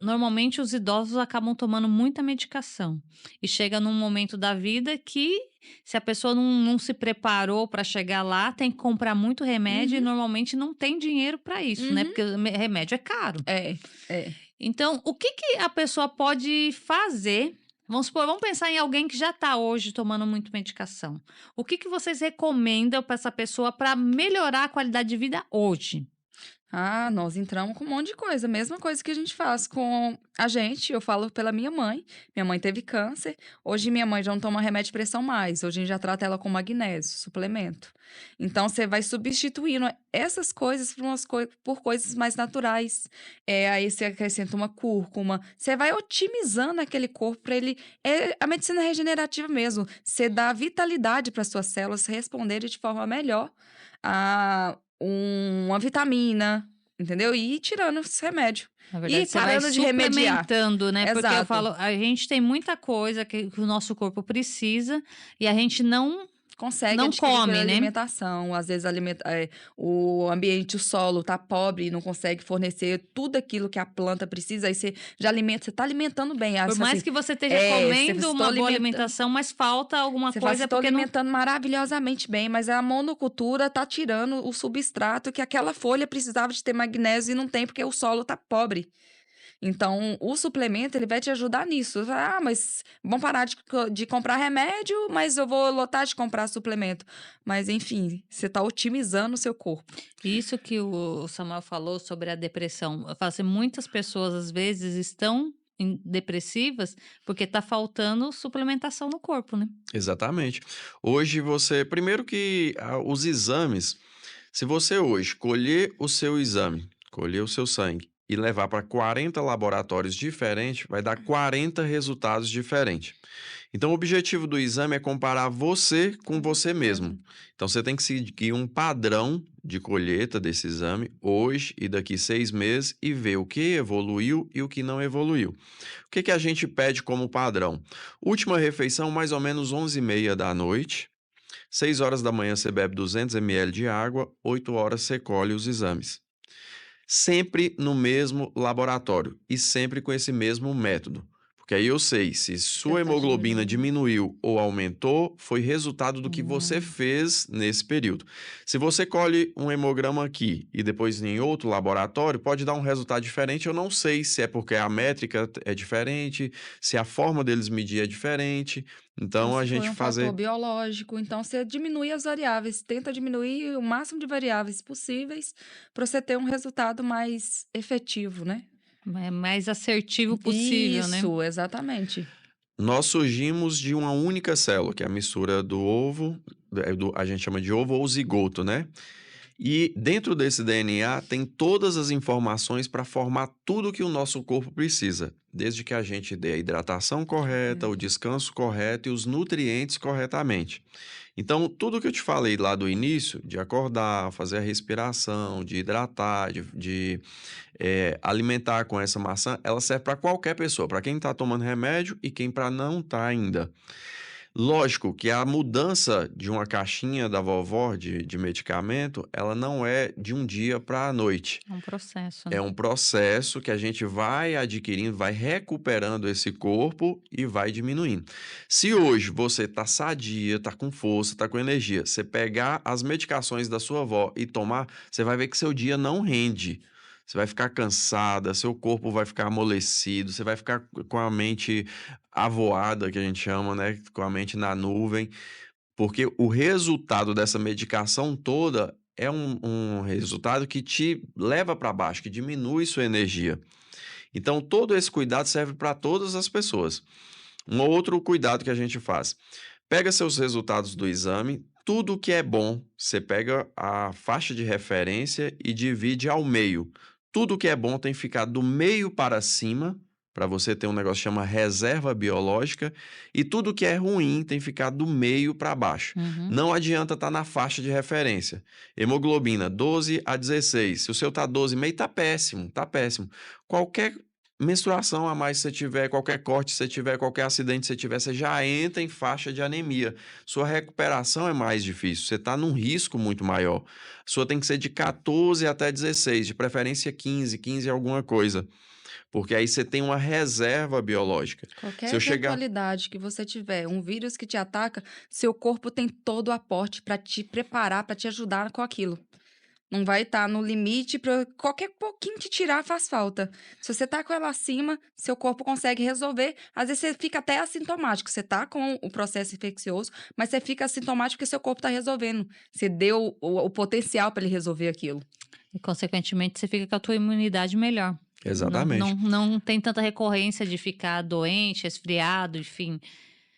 Normalmente os idosos acabam tomando muita medicação e chega num momento da vida que, se a pessoa não se preparou para chegar lá, tem que comprar muito remédio e Uhum, normalmente não tem dinheiro para isso, né? uhum. Porque o remédio é caro. É, é. Então, o que que a pessoa pode fazer? Vamos supor, vamos pensar em alguém que já está hoje tomando muito medicação. O que que vocês recomendam para essa pessoa para melhorar a qualidade de vida hoje? Ah, nós entramos com um monte de coisa, mesma coisa que a gente faz com a gente. Eu falo pela minha mãe. Minha mãe teve câncer. Hoje minha mãe já não toma remédio de pressão mais. Hoje a gente já trata ela com magnésio, suplemento. Então você vai substituindo essas coisas por coisas mais naturais. Aí você acrescenta uma cúrcuma. Você vai otimizando aquele corpo para ele. É a medicina regenerativa mesmo. Você dá vitalidade para suas células responderem de forma melhor a uma vitamina, entendeu? E ir tirando esse remédio. Na E verdade, você vai parando de remediar. suplementando, né? Porque eu Exato. falo, a gente tem muita coisa que o nosso corpo precisa e a gente Consegue não adquirir pela come, né? alimentação. Às vezes o ambiente, o solo tá pobre e não consegue fornecer tudo aquilo que a planta precisa. Aí você já alimenta, você tá alimentando bem. Aí Por você fala mais assim, que você esteja comendo estou uma boa alimentando. alimentação, mas falta alguma Você fala assim, coisa estou porque não. alimentando maravilhosamente bem, mas a monocultura tá tirando o substrato que aquela folha precisava de ter magnésio e não tem porque o solo tá pobre. Então, o suplemento, ele vai te ajudar nisso. Ah, mas vamos parar de comprar remédio, mas eu vou lotar de comprar suplemento. Mas, enfim, você está otimizando o seu corpo. Isso que o Samuel falou sobre a depressão. Eu falo assim, muitas pessoas às vezes estão depressivas porque tá faltando suplementação no corpo, né? Exatamente. Hoje você. Primeiro que os exames. Se você hoje colher o seu exame, colher o seu sangue e levar para 40 laboratórios diferentes, vai dar 40 resultados diferentes. Então, o objetivo do exame é comparar você com Com você você mesmo. mesmo. Então, você tem que seguir um padrão de colheita desse exame hoje e daqui 6 meses e ver o que evoluiu e o que não evoluiu. O que que a gente pede como padrão? Última refeição, mais ou menos 11h30 da noite. 6 horas da manhã você bebe 200 ml de água, 8 horas você colhe os exames. Sempre no mesmo laboratório e sempre com esse mesmo método. Porque aí eu sei se Você sua está hemoglobina diminuindo. diminuiu ou aumentou, foi resultado do que você Hum. fez nesse período. Se você colhe um hemograma aqui e depois em outro laboratório, pode dar um resultado diferente. Eu não sei se é porque a métrica é diferente, se a forma deles medir é diferente. Ou Então a se foi gente um fator fazer. biológico. Então, você diminui as variáveis, tenta diminuir o máximo de variáveis possíveis para você ter um resultado mais efetivo, né? É mais assertivo possível, né? Isso, exatamente. Nós surgimos de uma única célula, que é a mistura do ovo, a gente chama de ovo ou zigoto, né? E dentro desse DNA tem todas as informações para formar tudo que o nosso corpo precisa, desde que a gente dê a hidratação correta, o descanso correto e os nutrientes corretamente. Então, tudo que eu te falei lá do início, de acordar, fazer a respiração, de hidratar, de alimentar com essa maçã, ela serve para qualquer pessoa, para quem está tomando remédio e quem para não está ainda. Lógico que a mudança de uma caixinha da vovó de medicamento, ela não é de um dia para a noite. É um processo, É né? um processo que a gente vai adquirindo, vai recuperando esse corpo e vai diminuindo. Se hoje você está sadia, está com força, está com energia, você pegar as medicações da sua avó e tomar, você vai ver que seu dia não rende. Você vai ficar cansada, seu corpo vai ficar amolecido, você vai ficar com a mente avoada, que a gente chama, né? Com a mente na nuvem, porque o resultado dessa medicação toda é um resultado que te leva para baixo, que diminui sua energia. Então, todo esse cuidado serve para todas as pessoas. Um outro cuidado que a gente faz: pega seus resultados do exame, tudo que é bom, você pega a faixa de referência e divide ao meio. Tudo que é bom tem que ficar do meio para cima, para você ter um negócio que chama reserva biológica, e tudo que é ruim tem que ficar do meio para baixo. Uhum. Não adianta estar na faixa de referência. Hemoglobina 12 a 16. Se o seu tá 12,5, tá péssimo, tá péssimo. Qualquer menstruação a mais que você tiver, qualquer corte que você tiver, qualquer acidente que você tiver, você já entra em faixa de anemia. Sua recuperação é mais difícil, você está num risco muito maior. Sua tem que ser de 14 até 16, de preferência 15, 15 alguma coisa. Porque aí você tem uma reserva biológica. Qualquer Se eu chegar. eventualidade que você tiver, um vírus que te ataca, seu corpo tem todo o aporte para te preparar, para te ajudar com aquilo. Não vai estar no limite para qualquer pouquinho te tirar faz falta. Se você tá com ela acima, seu corpo consegue resolver. Às vezes você fica até assintomático. Você tá com o processo infeccioso, mas você fica assintomático porque seu corpo tá resolvendo. Você deu o potencial para ele resolver aquilo. E, consequentemente, você fica com a tua imunidade melhor. Exatamente. Não tem tanta recorrência de ficar doente, resfriado, enfim.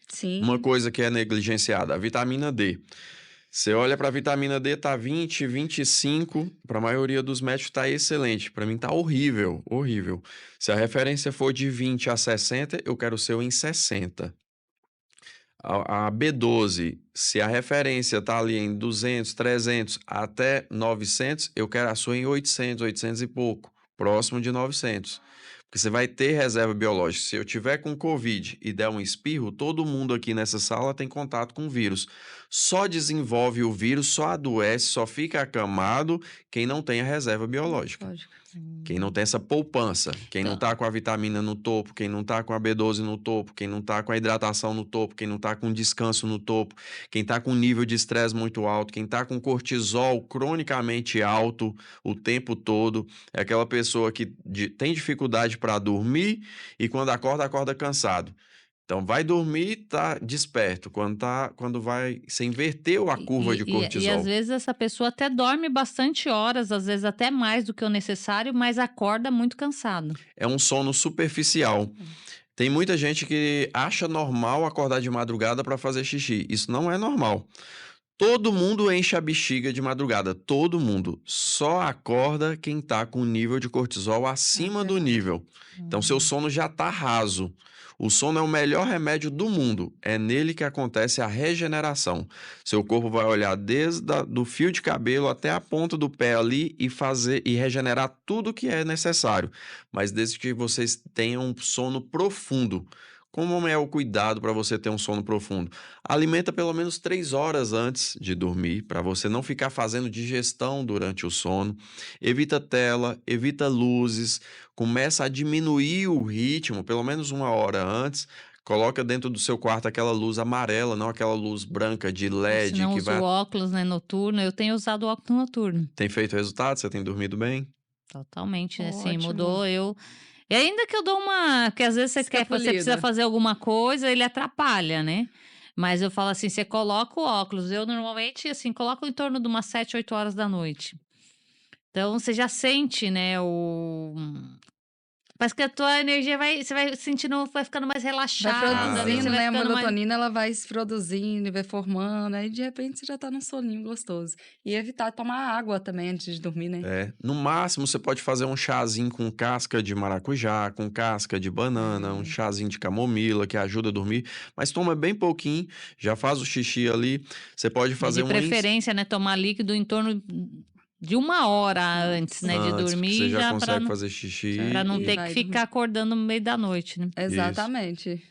Sim. Uma coisa que é negligenciada, a vitamina D. Você olha para a vitamina D, tá 20, 25, para a maioria dos médicos tá excelente. Para mim tá horrível, horrível. Se a referência for de 20 a 60, eu quero o seu em 60. A B12, se a referência tá ali em 200, 300 até 900, eu quero a sua em 800, 800 e pouco, próximo de 900. Porque você vai ter reserva biológica. Se eu tiver com Covid e der um espirro, todo mundo aqui nessa sala tem contato com o vírus. Só desenvolve o vírus, só adoece, só fica acamado quem não tem a reserva biológica. Lógico. Quem não tem essa poupança, quem não tá com a vitamina no topo, quem não tá com a B12 no topo, quem não tá com a hidratação no topo, quem não tá com descanso no topo, quem tá com nível de estresse muito alto, quem tá com cortisol cronicamente alto o tempo todo, é aquela pessoa que tem dificuldade para dormir e quando acorda, acorda cansado. Então, vai dormir, tá desperto. Quando vai, você inverteu a curva de E cortisol. às vezes essa pessoa até dorme bastante horas, às vezes até mais do que o necessário, mas acorda muito cansado. É um sono superficial. Tem muita gente que acha normal acordar de madrugada para fazer xixi. Isso não é normal. Todo mundo enche a bexiga de madrugada, todo mundo. Só acorda quem tá com nível de cortisol acima do nível. Então, seu sono já tá raso. O sono é o melhor remédio do mundo. É nele que acontece a regeneração. Seu corpo vai olhar desde do fio de cabelo até a ponta do pé ali e fazer e regenerar tudo que é necessário. Mas desde que vocês tenham um sono profundo. Como é o cuidado para você ter um sono profundo? Alimenta pelo menos 3 horas antes de dormir, para você não ficar fazendo digestão durante o sono. Evita tela, evita luzes, começa a diminuir o ritmo, pelo menos 1 hora antes. Coloca dentro do seu quarto aquela luz amarela, não aquela luz branca de Ou se LED não que usa vai. o óculos, né, noturno. Eu tenho usado óculos noturno. Tem feito resultado? Você tem dormido bem? Totalmente, assim, Ótimo. mudou. E ainda que eu dou uma. Porque às vezes você precisa Escapulida. fazer alguma coisa, ele atrapalha, né? Mas eu falo assim: você coloca o óculos. Eu normalmente, assim, coloco em torno de umas 7, 8 horas da noite. Então você já sente, né, parece que a tua energia você vai sentindo, vai ficando mais Vai relaxada, né? Você produzindo, vai né? A ficando mais. melatonina, ela vai se produzindo, vai formando, aí de repente você já tá num soninho gostoso. E evitar tomar água também antes de dormir, né? É, no máximo você pode fazer um chazinho com casca de maracujá, com casca de banana, um chazinho de camomila que ajuda a dormir, mas toma bem pouquinho, já faz o xixi ali. Você pode E fazer de preferência, né, tomar líquido em torno de 1 hora antes, né, de antes, porque dormir, você já já consegue fazer xixi para não E ter que vai ficar acordando no meio da noite, né? Exatamente.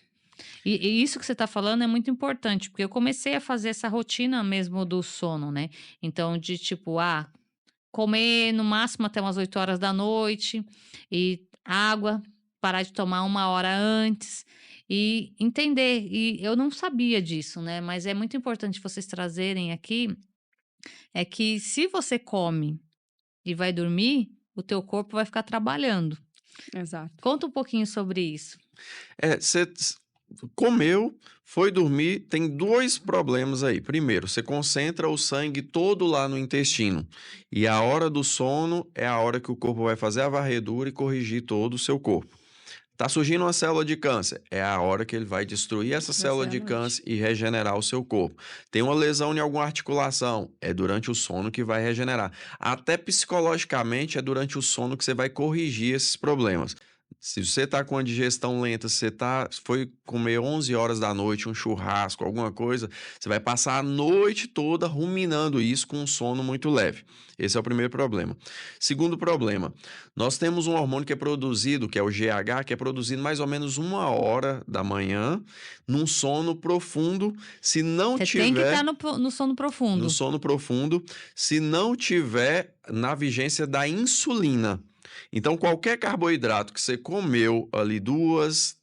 E isso que você está falando é muito importante, porque eu comecei a fazer essa rotina mesmo do sono, né? Então, de tipo, comer no máximo até umas 8 horas da noite, e água, parar de tomar 1 hora antes, e entender. E eu não sabia disso, né? Mas é muito importante vocês trazerem aqui, é que se você come e vai dormir, o teu corpo vai ficar trabalhando. Exato. Conta um pouquinho sobre isso. É, Comeu, foi dormir, tem 2 problemas aí. Primeiro, você concentra o sangue todo lá no intestino, e a hora do sono é a hora que o corpo vai fazer a varredura e corrigir todo o seu corpo. Tá surgindo uma célula de câncer, é a hora que ele vai destruir essa Vai ser célula à de noite. câncer e regenerar o seu corpo. Tem uma lesão em alguma articulação, é durante o sono que vai regenerar. Até psicologicamente é durante o sono que você vai corrigir esses problemas. Se você tá com a digestão lenta, se você foi comer 11 horas da noite, um churrasco, alguma coisa, você vai passar a noite toda ruminando isso com um sono muito leve. Esse é o primeiro problema. Segundo problema, nós temos um hormônio que é produzido, que é o GH, que é produzido mais ou menos 1 hora da manhã, num sono profundo. Se não Você tem que estar tiver no sono no profundo. sono profundo, se não tiver na vigência da insulina. Então, qualquer carboidrato que você comeu ali 2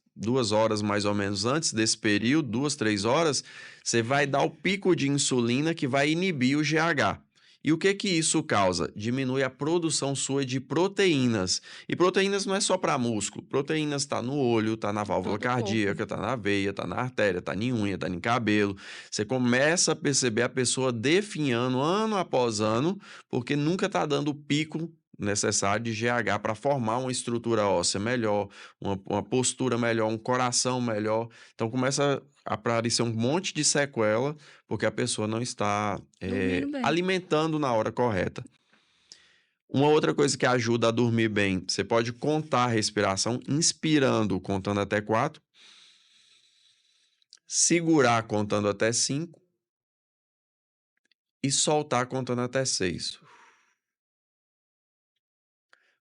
horas mais ou menos antes desse período, 2, 3 horas, você vai dar o pico de insulina que vai inibir o GH. E o que que isso causa? Diminui a produção sua de proteínas. E proteínas não é só para músculo. Proteínas está no olho, está na válvula Todo o corpo. cardíaca, está na veia, está na artéria, está em unha, está em cabelo. Você começa a perceber a pessoa definhando ano após ano, porque nunca está dando o pico necessário de GH para formar uma estrutura óssea melhor, uma postura melhor, um coração melhor. Então começa a aparecer um monte de sequela, porque a pessoa não está Dormindo bem. alimentando na hora correta. Uma outra coisa que ajuda a dormir bem, você pode contar a respiração, inspirando, contando até 4, segurar contando até 5 e soltar contando até 6.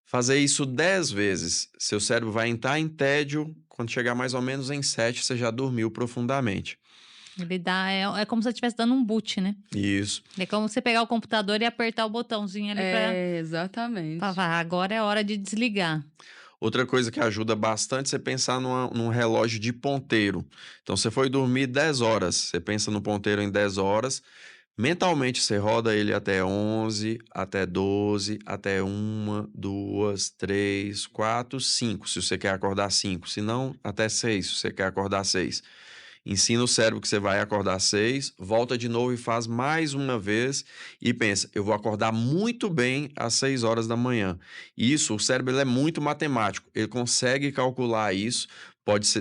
Fazer isso 10 vezes, seu cérebro vai entrar em tédio, quando chegar mais ou menos em 7, você já dormiu profundamente. Ele dá, é como se você estivesse dando um boot, né? Isso. É como você pegar o computador e apertar o botãozinho ali pra Exatamente. falar, agora é hora de desligar. Outra coisa que ajuda bastante é você pensar num relógio de ponteiro. Então, você foi dormir 10 horas, você pensa no ponteiro em 10 horas, mentalmente você roda ele até 11, até 12, até 1, 2, 3, 4, 5, se você quer acordar 5, se não, até 6, se você quer acordar 6. Ensina o cérebro que você vai acordar 6, volta de novo e faz mais uma vez e pensa, eu vou acordar muito bem às 6 horas da manhã. Isso, o cérebro ele é muito matemático, ele consegue calcular isso,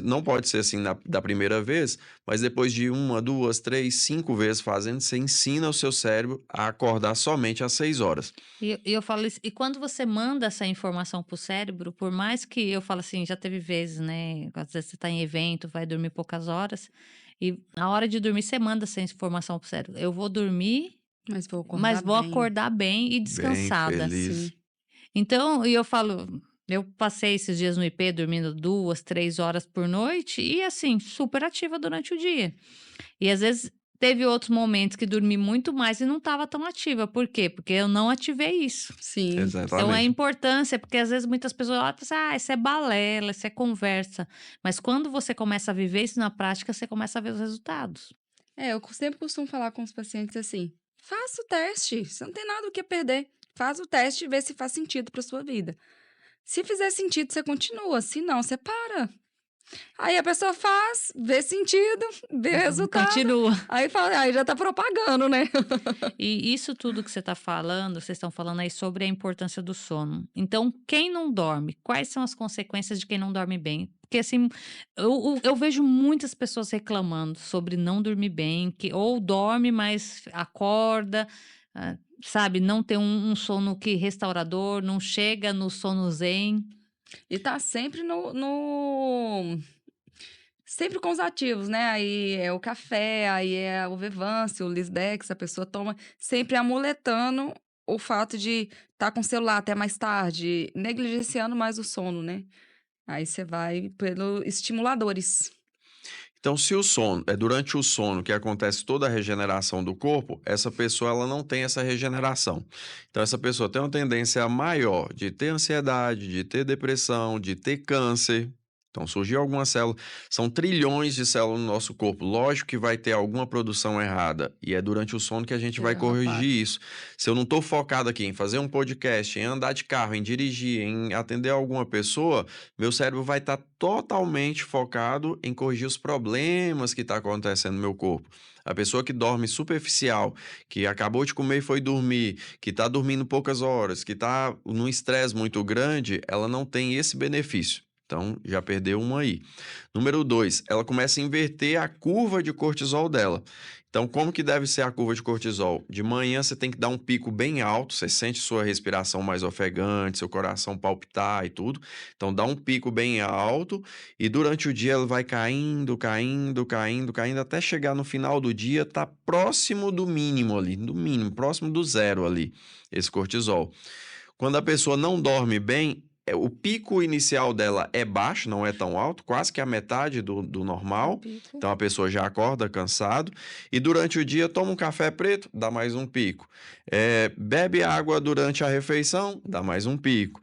não pode ser assim da primeira vez, mas depois de 1, 2, 3, 5 vezes fazendo, você ensina o seu cérebro a acordar somente às 6 horas. E eu falo isso, e quando você manda essa informação pro cérebro, por mais que eu falo assim, já teve vezes, né? Às vezes você tá em evento, vai dormir poucas horas, e na hora de dormir você manda essa informação pro cérebro. Eu vou dormir, Mas vou mas acordar vou bem. acordar bem e Bem descansada. feliz. Sim. Então, e eu falo, eu passei esses dias no IP dormindo 2, 3 horas por noite e assim, super ativa durante o dia. E às vezes teve outros momentos que dormi muito mais e não estava tão ativa. Por quê? Porque eu não ativei isso. Sim. Então, a Exatamente. importância, porque às vezes muitas pessoas olham e falam assim, isso é balela, isso é conversa. Mas quando você começa a viver isso na prática, você começa a ver os resultados. Eu sempre costumo falar com os pacientes assim: faça o teste, você não tem nada o que perder. Faz o teste e vê se faz sentido para sua vida. Se fizer sentido, você continua. Se não, você para. Aí a pessoa faz, vê sentido, vê resultado. Continua. Aí fala, aí já tá propagando, né? E isso tudo que você está falando, vocês estão falando aí sobre a importância do sono. Então, quem não dorme, quais são as consequências de quem não dorme bem? Porque assim, eu vejo muitas pessoas reclamando sobre não dormir bem, que ou dorme, mas acorda, sabe, não tem um sono que restaurador, não chega no sono zen. E tá sempre sempre com os ativos, né? Aí é o café, aí é o Vevance, o Lisdex, a pessoa toma sempre amuletando o fato de estar com o celular até mais tarde, negligenciando mais o sono, né? Aí você vai pelo estimuladores. Então, se o sono é durante o sono que acontece toda a regeneração do corpo, essa pessoa ela não tem essa regeneração. Então, essa pessoa tem uma tendência maior de ter ansiedade, de ter depressão, de ter câncer. Então, surgiu alguma célula, são trilhões de células no nosso corpo. Lógico que vai ter alguma produção errada, e é durante o sono que a gente vai Tirando a corrigir parte. isso. Se eu não estou focado aqui em fazer um podcast, em andar de carro, em dirigir, em atender alguma pessoa, meu cérebro vai estar totalmente focado em corrigir os problemas que estão acontecendo no meu corpo. A pessoa que dorme superficial, que acabou de comer e foi dormir, que está dormindo poucas horas, que está num estresse muito grande, ela não tem esse benefício. Então, já perdeu uma aí. Número 2, ela começa a inverter a curva de cortisol dela. Então, como que deve ser a curva de cortisol? De manhã você tem que dar um pico bem alto, você sente sua respiração mais ofegante, seu coração palpitar e tudo. Então, dá um pico bem alto e durante o dia ela vai caindo, caindo, caindo, caindo, até chegar no final do dia, tá próximo do mínimo ali, do mínimo, próximo do zero ali, esse cortisol. Quando a pessoa não dorme bem, o pico inicial dela é baixo, não é tão alto, quase que a metade do O normal. pico. Então a pessoa já acorda cansado. E durante o dia toma um café preto, dá mais um pico. Bebe água durante a refeição, dá mais um pico.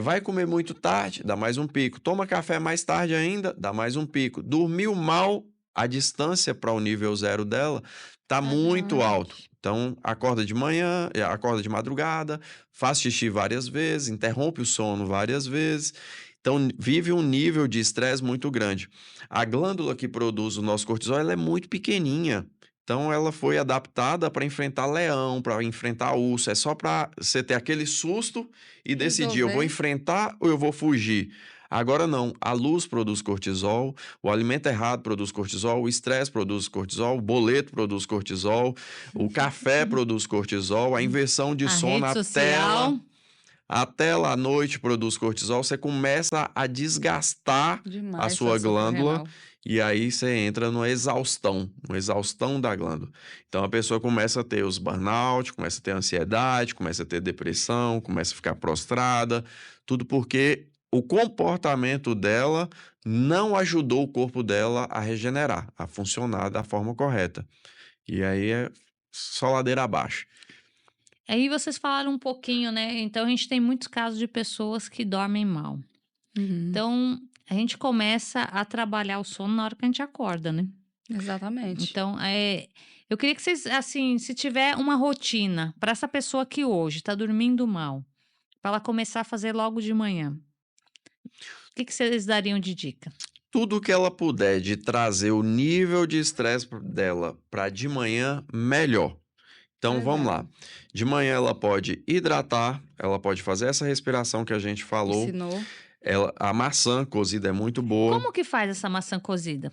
Vai comer muito tarde, dá mais um pico. Toma café mais tarde ainda, dá mais um pico. Dormiu mal, a distância para o nível zero dela tá Tá muito alto. grande. Então, acorda de manhã, acorda de madrugada, faz xixi várias vezes, interrompe o sono várias vezes. Então, vive um nível de estresse muito grande. A glândula que produz o nosso cortisol, ela é muito pequenininha. Então, ela foi adaptada para enfrentar leão, para enfrentar urso. É só para você ter aquele susto e decidir, eu vou Resolver. enfrentar ou eu vou fugir. Agora não, a luz produz cortisol, o alimento errado produz cortisol, o estresse produz cortisol, o boleto produz cortisol, o café produz cortisol, a inversão de A sono, rede social, a tela à noite produz cortisol, você começa a desgastar a Demais sua açúcar glândula renal. e aí você entra numa exaustão da glândula. Então a pessoa começa a ter os burnout, começa a ter ansiedade, começa a ter depressão, começa a ficar prostrada, tudo porque o comportamento dela não ajudou o corpo dela a regenerar, a funcionar da forma correta. E aí é só ladeira abaixo. aí vocês falaram um pouquinho, né, então a gente tem muitos casos de pessoas que dormem mal. Uhum. Então, a gente começa a trabalhar o sono na hora que a gente acorda, né. Exatamente. Então, eu queria que vocês, assim, se tiver uma rotina para essa pessoa que hoje está dormindo mal, para ela começar a fazer logo de manhã, o que que vocês dariam de dica? Tudo que ela puder de trazer o nível de estresse dela para de manhã, melhor. Então vamos lá. Legal. De manhã ela pode hidratar, ela pode fazer essa respiração que a gente falou. Ensinou A maçã cozida é muito boa. Como que faz essa maçã cozida?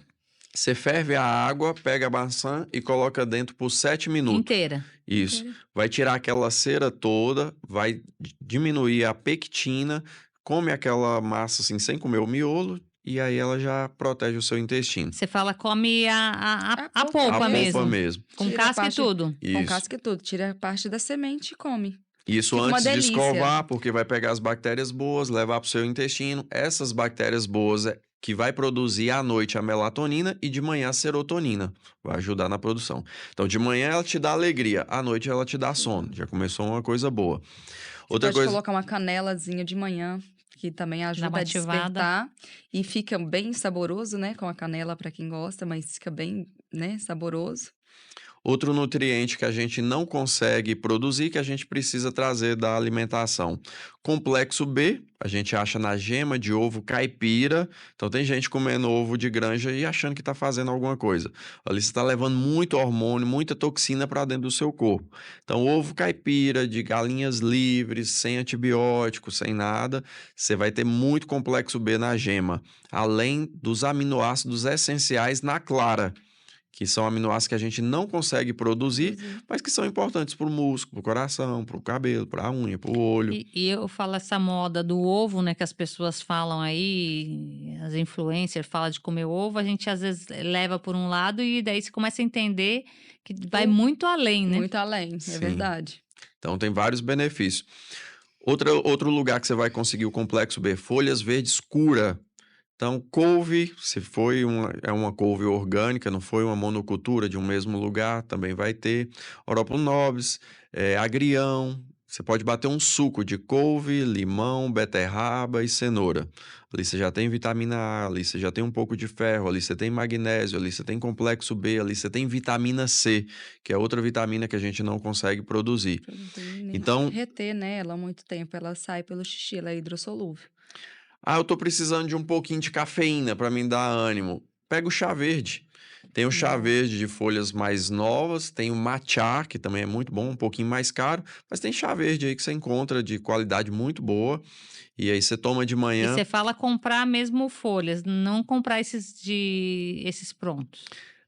Você ferve a água, pega a maçã e coloca dentro por 7 minutos. Inteira? Isso. inteira. Vai tirar aquela cera toda, vai diminuir a pectina, come aquela massa assim sem comer o miolo e aí ela já protege o seu intestino. Você fala come A a polpa A polpa polpa mesmo, mesmo. com Tira a casca e parte tudo? com Isso. casca e tudo. Tira a parte da semente e come. Isso Fica uma antes de delícia. escovar, porque vai pegar as bactérias boas, levar para o seu intestino. Essas bactérias boas é que vai produzir à noite a melatonina e de manhã a serotonina. Vai ajudar na produção. Então, de manhã ela te dá alegria, à noite ela te dá sono. Já começou uma coisa boa. Você Outra pode coisa, colocar uma canelazinha de manhã, que também Dá ajuda uma a ativada. despertar. E fica bem saboroso, né? Com a canela para quem gosta, mas fica bem, né, saboroso. outro nutriente que a gente não consegue produzir, que a gente precisa trazer da alimentação. Complexo B, a gente acha na gema de ovo caipira. Então tem gente comendo ovo de granja e achando que está fazendo alguma coisa. Ali você está levando muito hormônio, muita toxina para dentro do seu corpo. Então, ovo caipira, de galinhas livres, sem antibióticos, sem nada, você vai ter muito complexo B na gema, além dos aminoácidos essenciais na clara, que são aminoácidos que a gente não consegue produzir, Produzir. mas que são importantes para o músculo, para o coração, para o cabelo, para a unha, para o olho. E eu falo essa moda do ovo, né, que as pessoas falam aí, as influencers falam de comer ovo, a gente às vezes leva por um lado e daí você começa a entender que vai O muito além, né? Muito além, é Sim. verdade. Então tem vários benefícios. Outro lugar que você vai conseguir o complexo B, folhas verdes escura. Então, couve, se foi é uma couve orgânica, não foi uma monocultura de um mesmo lugar, também vai ter. Orópolis nobis, agrião, Você pode bater um suco de couve, limão, beterraba e cenoura. Ali você já tem vitamina A, ali você já tem um pouco de ferro, ali você tem magnésio, ali você tem complexo B, ali você tem vitamina C, que é outra vitamina que a gente não consegue produzir. Produzir, nem Então, reter, né, ela há muito tempo, ela sai pelo xixi, ela é hidrossolúvel. eu tô precisando de um pouquinho de cafeína para me dar ânimo. Pega o chá verde. Tem o chá Nossa, verde de folhas mais novas, tem o matcha, que também é muito bom, um pouquinho mais caro, mas tem chá verde aí que você encontra de qualidade muito boa. E aí você toma de E manhã. você fala comprar mesmo folhas, não comprar esses prontos.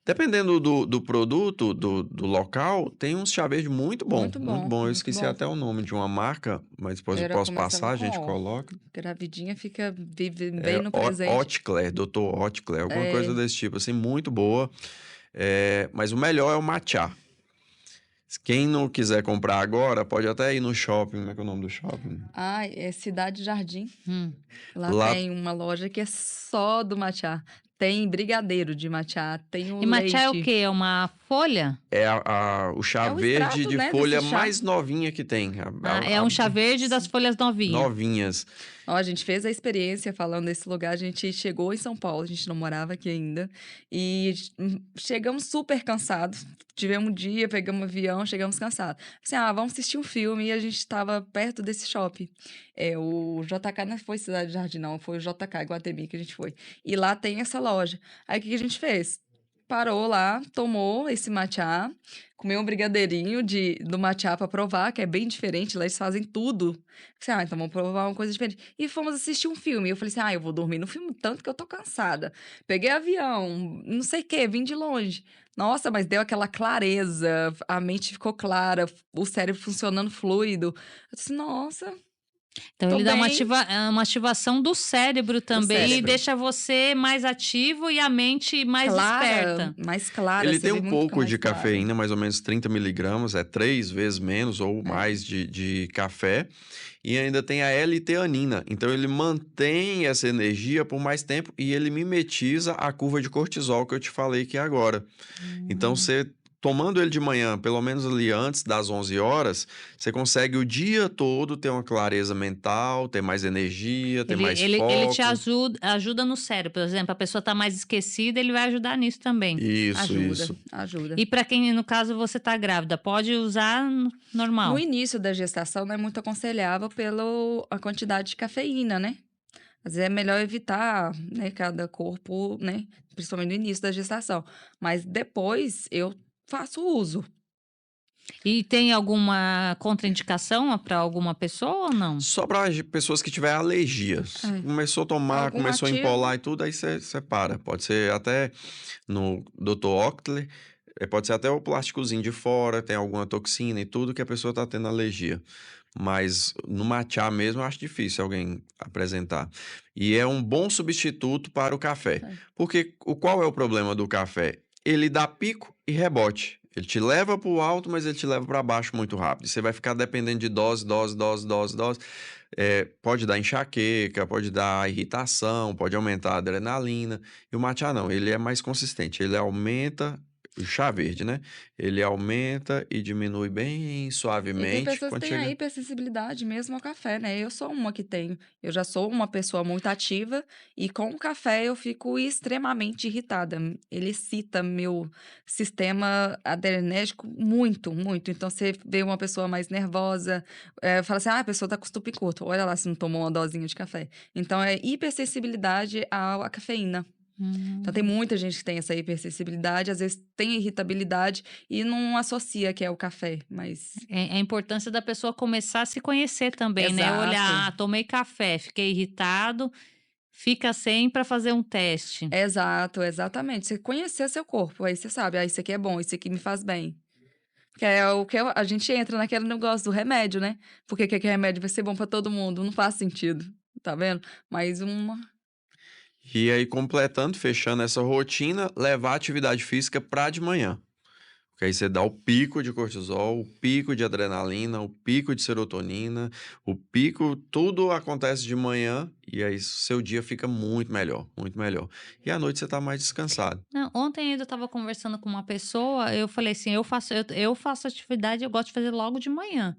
Dependendo do produto, do local, tem uns chá verde muito bom, muito muito bom, bom. Eu muito esqueci bom. até o nome de uma marca, mas depois eu Era posso começava passar, a com gente O. coloca. Gravidinha vive É bem no presente. Otcler, Dr. Otcler, alguma coisa É, desse tipo, assim, muito boa. Mas o melhor é o matcha. Quem não quiser comprar agora, pode até ir no shopping. Como é que é o nome do shopping? é Cidade Jardim. Hum. Lá Lá tem uma loja que é só do matcha. Tem brigadeiro de matcha, tem o E matcha é o leite. quê? É uma folha? é o chá É o verde extrato, de né, desse folha chá. mais novinha que tem. Ah, é um chá verde das folhas novinhas. Novinhas. Ó, a gente fez a experiência falando desse lugar, a gente chegou em São Paulo, a gente não morava aqui ainda, e chegamos super cansados. Tivemos um dia, pegamos um avião, chegamos cansados. Assim, vamos assistir um filme, e a gente estava perto desse shopping. O JK não foi Cidade Jardim, não, foi o JK, Iguatemi que a gente foi. E lá tem essa loja. Aí o que que a gente fez? Parou lá, tomou esse matcha, comeu um brigadeirinho do matcha para provar, que é bem diferente, lá eles fazem tudo. Falei, então vamos provar uma coisa diferente. E fomos assistir um filme. Eu falei assim, eu vou dormir no filme, tanto que eu tô cansada. Peguei avião, não sei o quê, vim de longe. Nossa, mas deu aquela clareza, a mente ficou clara, o cérebro funcionando fluido. Eu disse, nossa, Então tô ele dá bem. uma ativação do cérebro Do também e cérebro. deixa você mais ativo e a mente mais Clara, desperta. mais clara, Ele você tem vê um muito pouco mais de claro. cafeína, mais ou menos 30 miligramas, é 3 vezes menos ou É. mais de café. E ainda tem a L-teanina. Então ele mantém essa energia por mais tempo e ele mimetiza a curva de cortisol que eu te falei aqui agora. Então Hum. você tomando ele de manhã, pelo menos ali antes das 11 horas, você consegue o dia todo ter uma clareza mental, ter mais energia, ter mais Ele te foco. ajuda no cérebro, por exemplo, a pessoa está mais esquecida, ele vai ajudar nisso também. Isso, Ajuda, isso. ajuda. E para quem, no caso, você está grávida, pode usar No normal. início da gestação não é muito aconselhável pela a quantidade de cafeína, né? Às vezes é melhor evitar, né, cada corpo, né, principalmente no início da gestação. Mas depois eu faço uso. E tem alguma contraindicação para alguma pessoa ou não? Só para pessoas que tiverem alergias. É. Começou a tomar, Algum começou a ativo, empolar e tudo, aí você para. Pode ser até no Dr. Ochtler, pode ser até o plásticozinho de fora, tem alguma toxina e tudo que a pessoa está tendo alergia. Mas no matcha mesmo eu acho difícil alguém apresentar. E é um bom substituto para o café. é, Porque qual é o problema do café? Ele dá pico e rebote. Ele te leva para o alto, mas ele te leva para baixo muito rápido. Você vai ficar dependendo de dose, dose, dose, dose, dose. Pode dar enxaqueca, pode dar irritação, pode aumentar a adrenalina. E o matcha não, ele é mais consistente. Ele aumenta, o chá verde, né? Ele aumenta e diminui bem e tem suavemente pessoas que quando têm a chega. hipersensibilidade mesmo ao café, né? Eu sou uma que tenho. Eu já sou uma pessoa muito ativa e com o café eu fico extremamente irritada. Ele excita meu sistema adrenérgico muito, muito. Então você vê uma pessoa mais nervosa, fala assim: a pessoa tá com estupim curto. Olha lá se não tomou uma dosinha de café. Então é hipersensibilidade à cafeína. Então tem Hum. muita gente que tem essa hipersensibilidade, às vezes tem irritabilidade e não associa que é o café, mas É a importância da pessoa começar a se conhecer também, né? exato, Olhar, tomei café, fiquei irritado, fica sem para fazer um teste. exato, exatamente. Você conhecer seu corpo, aí você sabe, isso aqui é bom, isso aqui me faz bem. Que é o que a gente entra naquele negócio do remédio, né? Porque que remédio vai ser bom pra todo mundo? Não faz sentido, tá vendo? Mais uma. E aí, completando, fechando essa rotina, levar a atividade física para de manhã. Porque aí você dá o pico de cortisol, o pico de adrenalina, o pico de serotonina, o pico, tudo acontece de manhã e aí seu dia fica muito melhor, muito melhor. E à noite você tá mais descansado. Não, ontem ainda eu estava conversando com uma pessoa, eu falei assim, eu faço atividade, eu gosto de fazer logo de manhã.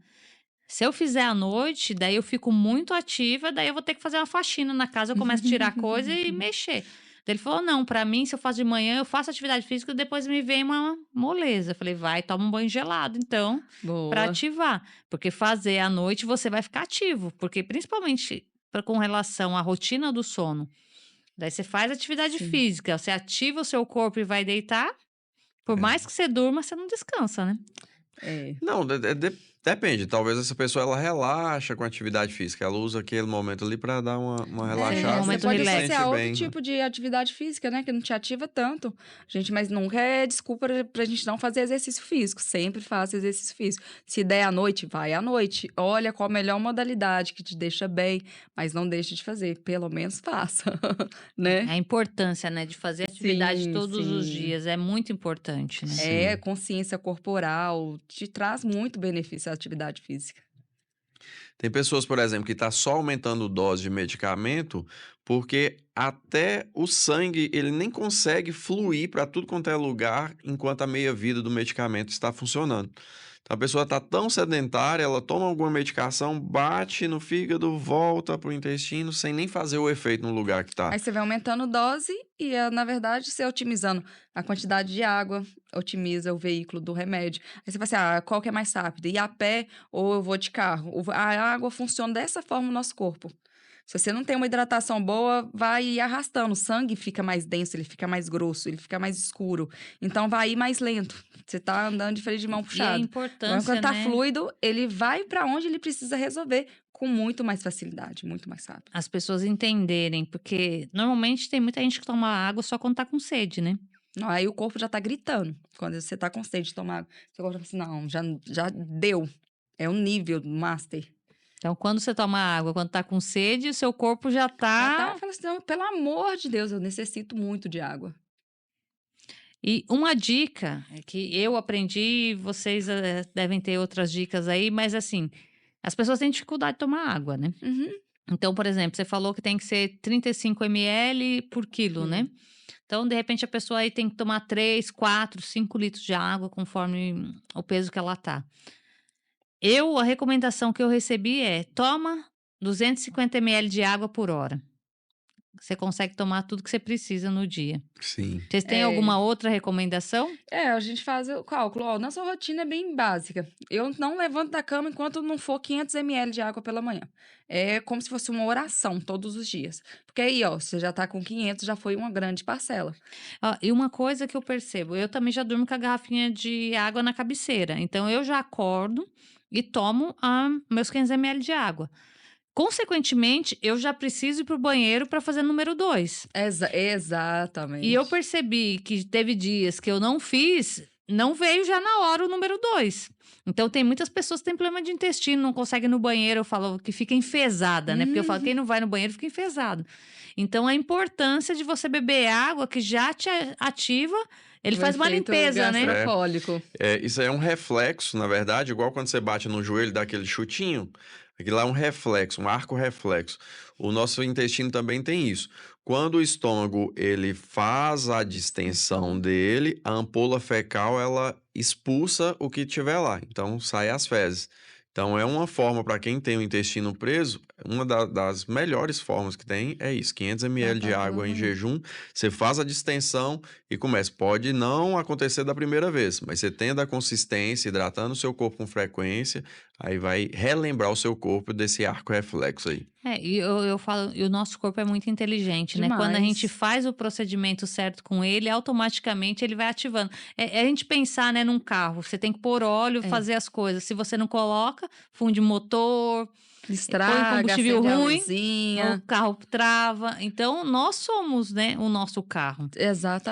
Se eu fizer à noite, daí eu fico muito ativa, daí eu vou ter que fazer uma faxina na casa, eu começo a tirar coisa e mexer. Daí ele falou: "Não, pra mim, se eu faço de manhã, eu faço atividade física e depois me vem uma moleza". Eu falei: "Vai, toma um banho gelado então, pra Boa. ativar, porque fazer à noite você vai ficar ativo", porque principalmente com relação à rotina do sono, daí você faz atividade Sim. física, você ativa o seu corpo e vai deitar, por É. mais que você durma, você não descansa, né. É. Não, depende. Talvez essa pessoa ela relaxa com a atividade física. Ela usa aquele momento ali para dar uma Sim, um É, relaxada e você momento depois pode se relax. sente associar outro bem, né? tipo de atividade física, né, que não te ativa tanto. Gente, mas nunca é desculpa pra gente não fazer exercício físico, sempre faça exercício físico. Se der à noite, vai à noite. Olha qual a melhor modalidade que te deixa bem, mas não deixe de fazer, pelo menos faça, É, né. a importância, né, de fazer atividade Sim, todos os sim. dias é muito importante, né. É, Sim. consciência corporal, te traz muito benefício a atividade física. Tem pessoas, por exemplo, que tá só aumentando dose de medicamento, porque até o sangue ele nem consegue fluir para tudo quanto é lugar enquanto a meia-vida do medicamento está funcionando. Então a pessoa está tão sedentária, ela toma alguma medicação, bate no fígado, volta para o intestino sem nem fazer o efeito no lugar que está. Aí você vai aumentando dose e, na verdade, você otimizando a quantidade de água, otimiza o veículo do remédio. Aí você fala assim: "Ah, qual que é mais rápido, ir a pé ou eu vou de carro?". A água funciona dessa forma no nosso corpo. Se você não tem uma hidratação boa, vai arrastando, o sangue fica mais denso, ele fica mais grosso, ele fica mais escuro, então vai ir mais lento. Você tá andando de freio de mão E a puxado. Agora quando importância, tá né, fluido, ele vai para onde ele precisa resolver com muito mais facilidade, muito mais rápido. as pessoas entenderem, porque normalmente tem muita gente que toma água só quando tá com sede, né. Não, aí o corpo já tá gritando. Quando você tá com sede de tomar água, seu corpo fala assim: "Não, já deu". É o nível master. Então quando você toma água, quando tá com sede, o seu corpo já Já tá tá. fala assim: "Não, pelo amor de Deus, eu necessito muito de água". E uma dica que eu aprendi, vocês, devem ter outras dicas aí, mas assim, as pessoas têm dificuldade de tomar água, né. Uhum. Então, por exemplo, você falou que tem que ser 35 ml por quilo, Sim. né. Então, de repente, a pessoa aí tem que tomar 3, 4, 5 litros de água conforme o peso que ela tá. A recomendação que eu recebi é: toma 250 ml de água por hora. Você consegue tomar tudo que você precisa no dia. Sim. Vocês têm É. alguma outra recomendação? É, a gente faz o cálculo, ó, nossa rotina é bem básica. Eu não levanto da cama enquanto não for 500 ml de água pela manhã. É como se fosse uma oração todos os dias. Porque aí, ó, você já tá com 500, já foi uma grande parcela. Ó, e uma coisa que eu percebo, eu também já durmo com a garrafinha de água na cabeceira, então eu já acordo e tomo meus 500 ml de água. Consequentemente, eu já preciso ir para o banheiro para fazer número 2. E eu Exatamente. percebi que teve dias que eu não fiz, não veio já na hora o número 2. Então tem muitas pessoas que têm problema de intestino, não conseguem ir no banheiro, eu falo que fica enfesada, né, porque eu falo: Uhum. "Quem não vai no banheiro fica enfesado". Então a importância de você beber água que já te ativa, ele O faz uma efeito limpeza, né. É. gastrofólico. Isso aí é um reflexo, na verdade, igual quando você bate no joelho, dá aquele chutinho. Aquilo lá é um reflexo, um arco reflexo. O nosso intestino também tem isso. Quando o estômago ele faz a distensão dele, a ampola fecal ela expulsa o que tiver lá. Então sai as fezes. Então é uma forma para quem tem o intestino preso, uma das melhores formas que tem é isso, 500 ml de Tratar pela água em manhã. jejum, você faz a distensão e começa. Pode não acontecer da primeira vez, mas você tendo a consistência, hidratando o seu corpo com frequência, aí vai relembrar o seu corpo desse arco reflexo aí. É, e eu falo, e o nosso corpo é muito inteligente, né, quando a gente Demais. faz o procedimento certo com ele, automaticamente ele vai ativando. É a gente pensar, né, num carro, você tem que pôr óleo, É. fazer as coisas, se você não coloca, funde motor, põe um Estraga, combustível acende a ruim, o luzinha. carro trava, então nós somos, né, o nosso carro.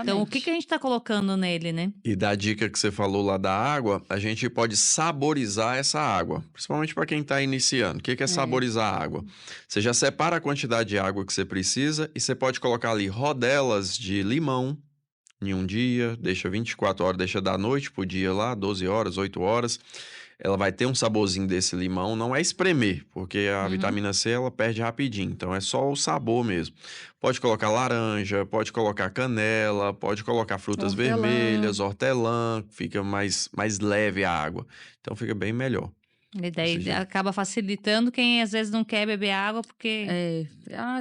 Então o que que Exatamente. a gente tá colocando nele, né? E da dica que você falou lá da água, a gente pode saborizar essa água, principalmente para quem está iniciando. O que que é É. saborizar a água? Você já separa a quantidade de água que você precisa e você pode colocar ali rodelas de limão em um dia, deixa 24 horas, deixa da noite pro dia lá, 12 horas, 8 horas. Ela vai ter um saborzinho desse limão, não é espremer, porque a Uhum. vitamina C ela perde rapidinho, então é só o sabor mesmo. Pode colocar laranja, pode colocar canela, pode colocar frutas Hortelã. vermelhas, hortelã, fica mais leve a água, então fica bem melhor. E desse daí jeito. acaba facilitando quem às vezes não quer beber água, porque É,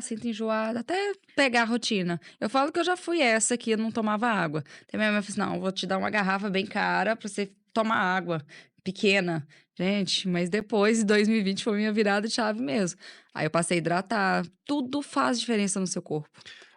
sinto enjoada, até pegar a rotina. Eu falo que eu já fui essa que eu não tomava água. Tem minha mãe falou assim: não, eu vou te dar uma garrafa bem cara pra você tomar água, pequena. Gente, mas depois, em 2020, foi minha virada de chave mesmo. Aí eu passei a hidratar, tudo faz diferença no seu corpo.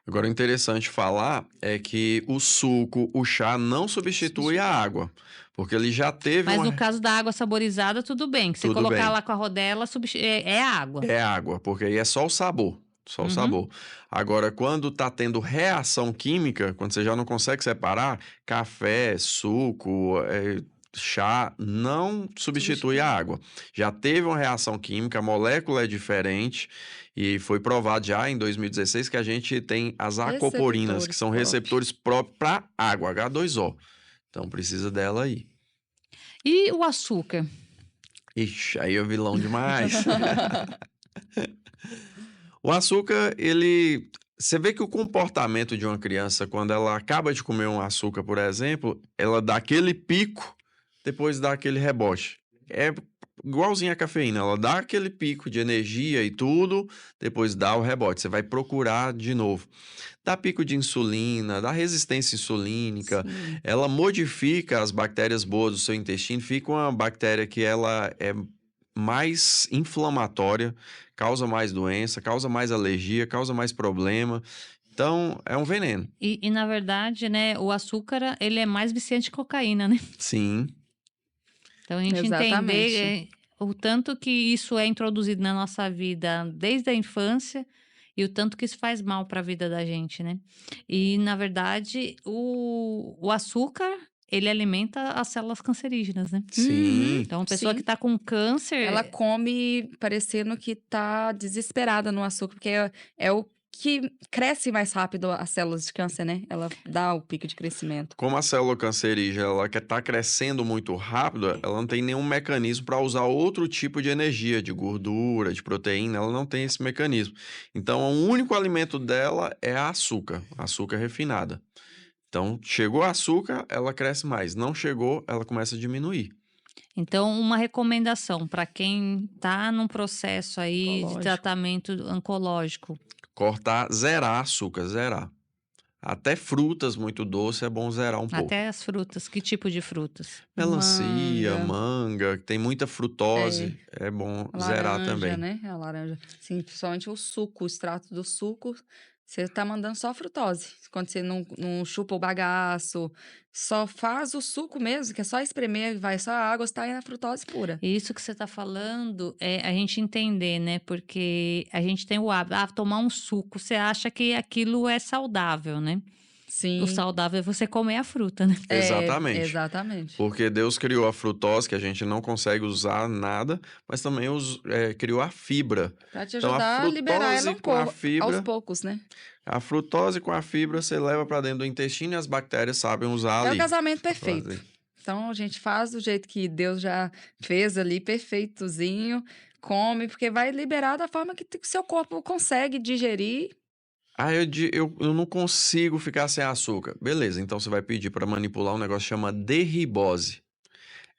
Agora, o interessante falar é que o suco, o chá não substitui a Substitui. água, porque ele já teve mas no uma. caso da água saborizada, tudo bem, que você Tudo colocar bem, lá com a rodela, é água. é água, porque aí é só o sabor. Só o Uhum. sabor. Agora, quando tá tendo reação química, quando você já não consegue separar, café, suco, chá, não substitui a Substitui. água. Já teve uma reação química, a molécula é diferente, e foi provado já em 2016 que a gente tem as aquaporinas, que Receptores são próprios. receptores próprios para água, H2O. Então precisa dela aí. E o açúcar? Ixi, aí é vilão demais. O açúcar, ele. Você vê que o comportamento de uma criança, quando ela acaba de comer um açúcar, por exemplo, ela dá aquele pico, depois dá aquele rebote. É igualzinho a cafeína, ela dá aquele pico de energia e tudo, depois dá o rebote. Você vai procurar de novo. Dá pico de insulina, dá resistência insulínica, Sim. ela modifica as bactérias boas do seu intestino, fica uma bactéria que ela é mais inflamatória, causa mais doença, causa mais alergia, causa mais problema. Então, é um veneno. E na verdade, né, o açúcar, ele é mais viciante que cocaína, né? Sim, Então a gente Exatamente. entender o tanto que isso é introduzido na nossa vida desde a infância e o tanto que isso faz mal para a vida da gente, né? E na verdade, o açúcar, ele alimenta as células cancerígenas, né? Uhum, sim. Então, a pessoa que sim. está com Ela câncer, come parecendo que tá desesperada no açúcar, porque é o que cresce mais rápido as células de câncer, né? Ela dá o pico de crescimento. Como a célula cancerígena ela que está crescendo muito rápido, ela não tem nenhum mecanismo para usar outro tipo de energia, de gordura, de proteína, ela não tem esse mecanismo. Então, o único alimento dela é açúcar refinada. Então, chegou açúcar, ela cresce mais. Não chegou, ela começa a diminuir. então uma recomendação para quem está num processo aí de Ecológico. tratamento oncológico. Cortar, zerar açúcar, zerar. Até frutas muito doces é bom zerar um pouco. Até as frutas, que tipo de frutas? Melancia, Manga, manga, que tem muita é, frutose, é bom zerar laranja, também. né? A laranja. Sim, principalmente o suco, o extrato do suco, você tá mandando só frutose. Quando você não chupa o bagaço, só faz o suco mesmo, que é só espremer, vai só a água, está aí na frutose pura. E isso que você está falando é a gente entender, né? Porque a gente tem o hábito, tomar um suco, você acha que aquilo é saudável, né? O Sim, saudável é você comer a fruta, né? Exatamente. exatamente. Porque Deus criou a frutose, que a gente não consegue usar nada, mas também criou a fibra. Pra te Então, ajudar a liberar ela aos poucos, né? a frutose com a fibra, você leva para dentro do intestino e as bactérias sabem usar É o ali. casamento Pra perfeito. fazer. Então a gente faz do jeito que Deus já fez ali, perfeitozinho, come, porque vai liberar da forma que o seu corpo consegue digerir. Ah, eu não consigo ficar sem açúcar. Beleza, então você vai pedir para manipular um negócio que chama derribose.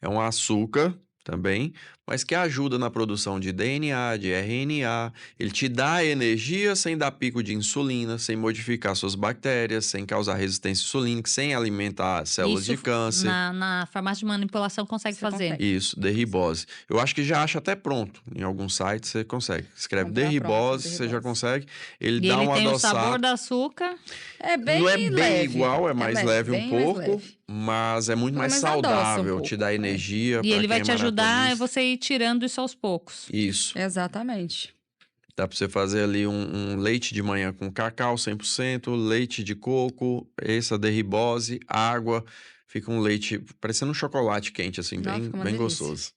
É um açúcar também, mas que ajuda na produção de DNA, de RNA. Ele te dá energia sem dar pico de insulina, sem modificar suas bactérias, sem causar resistência insulínica, sem alimentar células Isso de câncer. na farmácia de manipulação consegue Você fazer. consegue Isso, derribose. Eu acho que já acha até pronto. Em alguns sites você consegue. Escreve comprar pronto, derribose, você já derribose. consegue. Ele E dá ele um tem o sabor adoçado. do açúcar. É Não é bem bem leve, igual, é mais leve um bem mais pouco, leve. mas é muito Pelo mais menos adoça um saudável, te pouco. dá É, energia E para ele quem vai é te ajudar maratonista. você ir tirando isso aos poucos. Isso. exatamente. Dá para você fazer ali um leite de manhã com cacau 100%, leite de coco, essa derribose, água. Fica um leite parecendo um chocolate quente, assim, Não, bem, fica uma bem delícia. gostoso.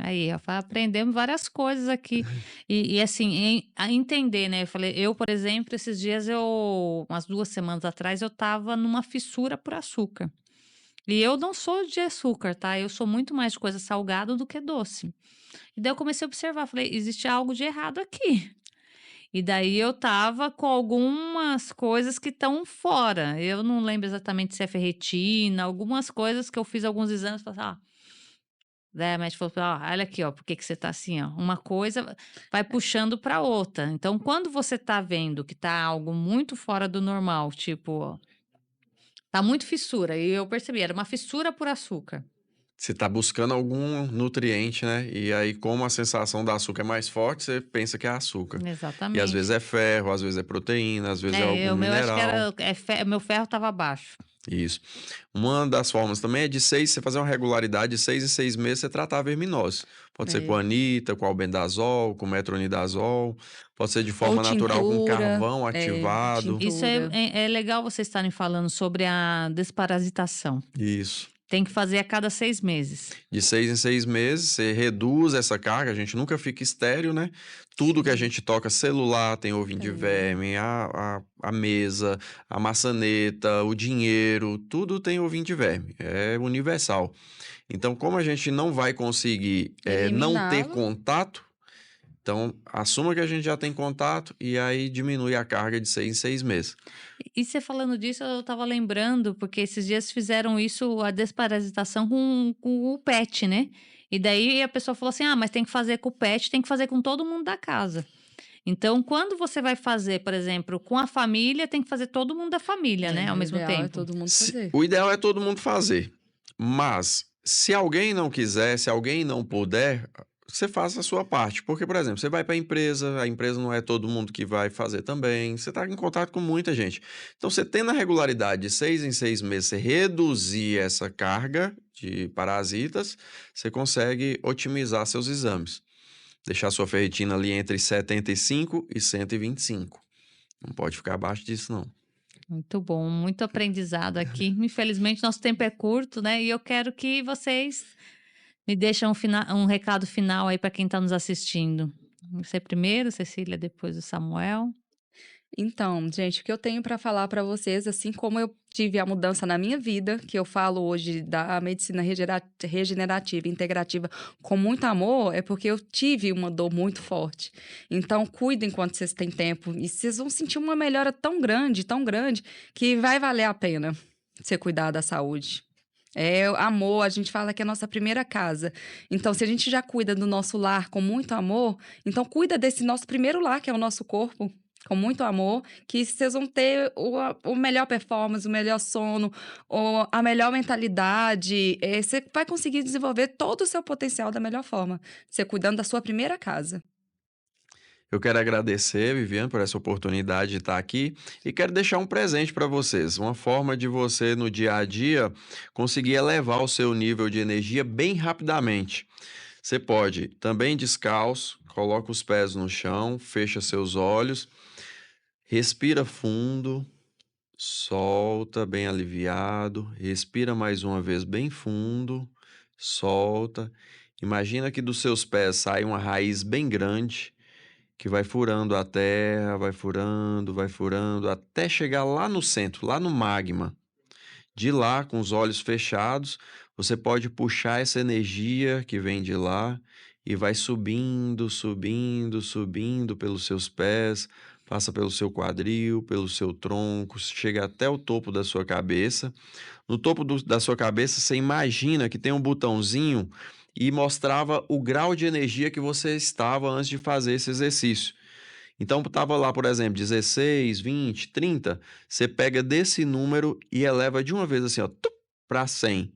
Aí, ó, aprendemos várias coisas aqui. E assim, a entender, né? Eu, por exemplo, esses dias umas 2 semanas atrás, eu tava numa fissura por açúcar. E eu não sou de açúcar, tá? Eu sou muito mais de coisa salgada do que doce. E daí eu comecei a observar, falei, existe algo de errado aqui. E daí eu tava com algumas coisas que estão fora. Eu não lembro exatamente se é ferritina, algumas coisas que eu fiz alguns exames, falei, Daí a médica falou: "Ó, olha aqui, ó, por que que você tá assim, ó?". Uma coisa vai puxando para outra. Então, quando você tá vendo que tá algo muito fora do normal, tipo, tá muito fissura, e eu percebi, era uma fissura por açúcar. Você tá buscando algum nutriente, né? E aí, como a sensação do açúcar é mais forte, você pensa que é açúcar. E às vezes Exatamente. é ferro, às vezes é proteína, às vezes é algum O meu acho que mineral. era meu ferro estava baixo. Isso. Uma das formas também é de você fazer uma regularidade de 6 em 6 meses, você tratar a verminose. Pode ser com É. anita, com albendazol, com metronidazol, pode ser de Ou forma natural com tintura, carvão ativado. Isso tintura. é legal vocês estarem falando sobre a desparasitação. Isso. Tem que fazer a cada 6 meses. De 6 em 6 meses, você reduz essa carga, a gente nunca fica estéril, né? Tudo que a Sim, gente toca, celular tem ovinho de tem. verme, a mesa, a maçaneta, o dinheiro, tudo tem ovinho de verme, é universal. Então, como a gente não vai conseguir não ter Eliminá-lo. contato, então assuma que a gente já tem contato e aí diminui a carga de 6 em 6 meses. E você falando disso, eu estava lembrando, porque esses dias fizeram isso, a desparasitação com o pet, né? E daí a pessoa falou assim: ah, mas tem que fazer com o pet, tem que fazer com todo mundo da casa. Então, quando você vai fazer, por exemplo, com a família, tem que fazer todo mundo da família, né? Ao O mesmo ideal é tempo. todo mundo fazer. O ideal é todo mundo fazer, mas se alguém não quiser, se alguém não puder, você faça a sua parte. Porque, por exemplo, você vai para a empresa não é todo mundo que vai fazer também, você está em contato com muita gente. Então, você tendo a regularidade de 6 em 6 meses, você reduzir essa carga de parasitas, você consegue otimizar seus exames. Deixar sua ferritina ali entre 75 e 125. Não pode ficar abaixo disso, não. Muito bom, muito aprendizado aqui. Infelizmente, nosso tempo é curto, né? E eu quero que vocês me deixem um recado final aí para quem está nos assistindo. Você primeiro, Cecília, depois o Samuel. Então, gente, o que eu tenho para falar para vocês, assim como eu tive a mudança na minha vida, que eu falo hoje da medicina regenerativa e integrativa com muito amor, é porque eu tive uma dor muito forte. Então, cuidem enquanto vocês têm tempo e vocês vão sentir uma melhora tão grande, que vai valer a pena você cuidar da saúde. É amor, a gente fala que é a nossa primeira casa. Então, se a gente já cuida do nosso lar com muito amor, então cuida desse nosso primeiro lar, que é o nosso corpo, com muito amor, que vocês vão ter o melhor performance, o melhor sono, a melhor mentalidade. Você vai conseguir desenvolver todo o seu potencial da melhor forma. Você cuidando da sua primeira casa. Eu quero agradecer, Viviane, por essa oportunidade de estar aqui e quero deixar um presente para vocês, uma forma de você no dia a dia conseguir elevar o seu nível de energia bem rapidamente. Você pode também descalço, coloca os pés no chão, fecha seus olhos, respira fundo, solta bem aliviado, respira mais uma vez bem fundo, solta. Imagina que dos seus pés sai uma raiz bem grande que vai furando a terra, vai furando, até chegar lá no centro, lá no magma. De lá, com os olhos fechados, você pode puxar essa energia que vem de lá e vai subindo, subindo, subindo pelos seus pés, passa pelo seu quadril, pelo seu tronco, chega até o topo da sua cabeça. No topo da sua cabeça, você imagina que tem um botãozinho e mostrava o grau de energia que você estava antes de fazer esse exercício. Então, estava lá, por exemplo, 16, 20, 30. Você pega desse número e eleva de uma vez assim, ó, para 100.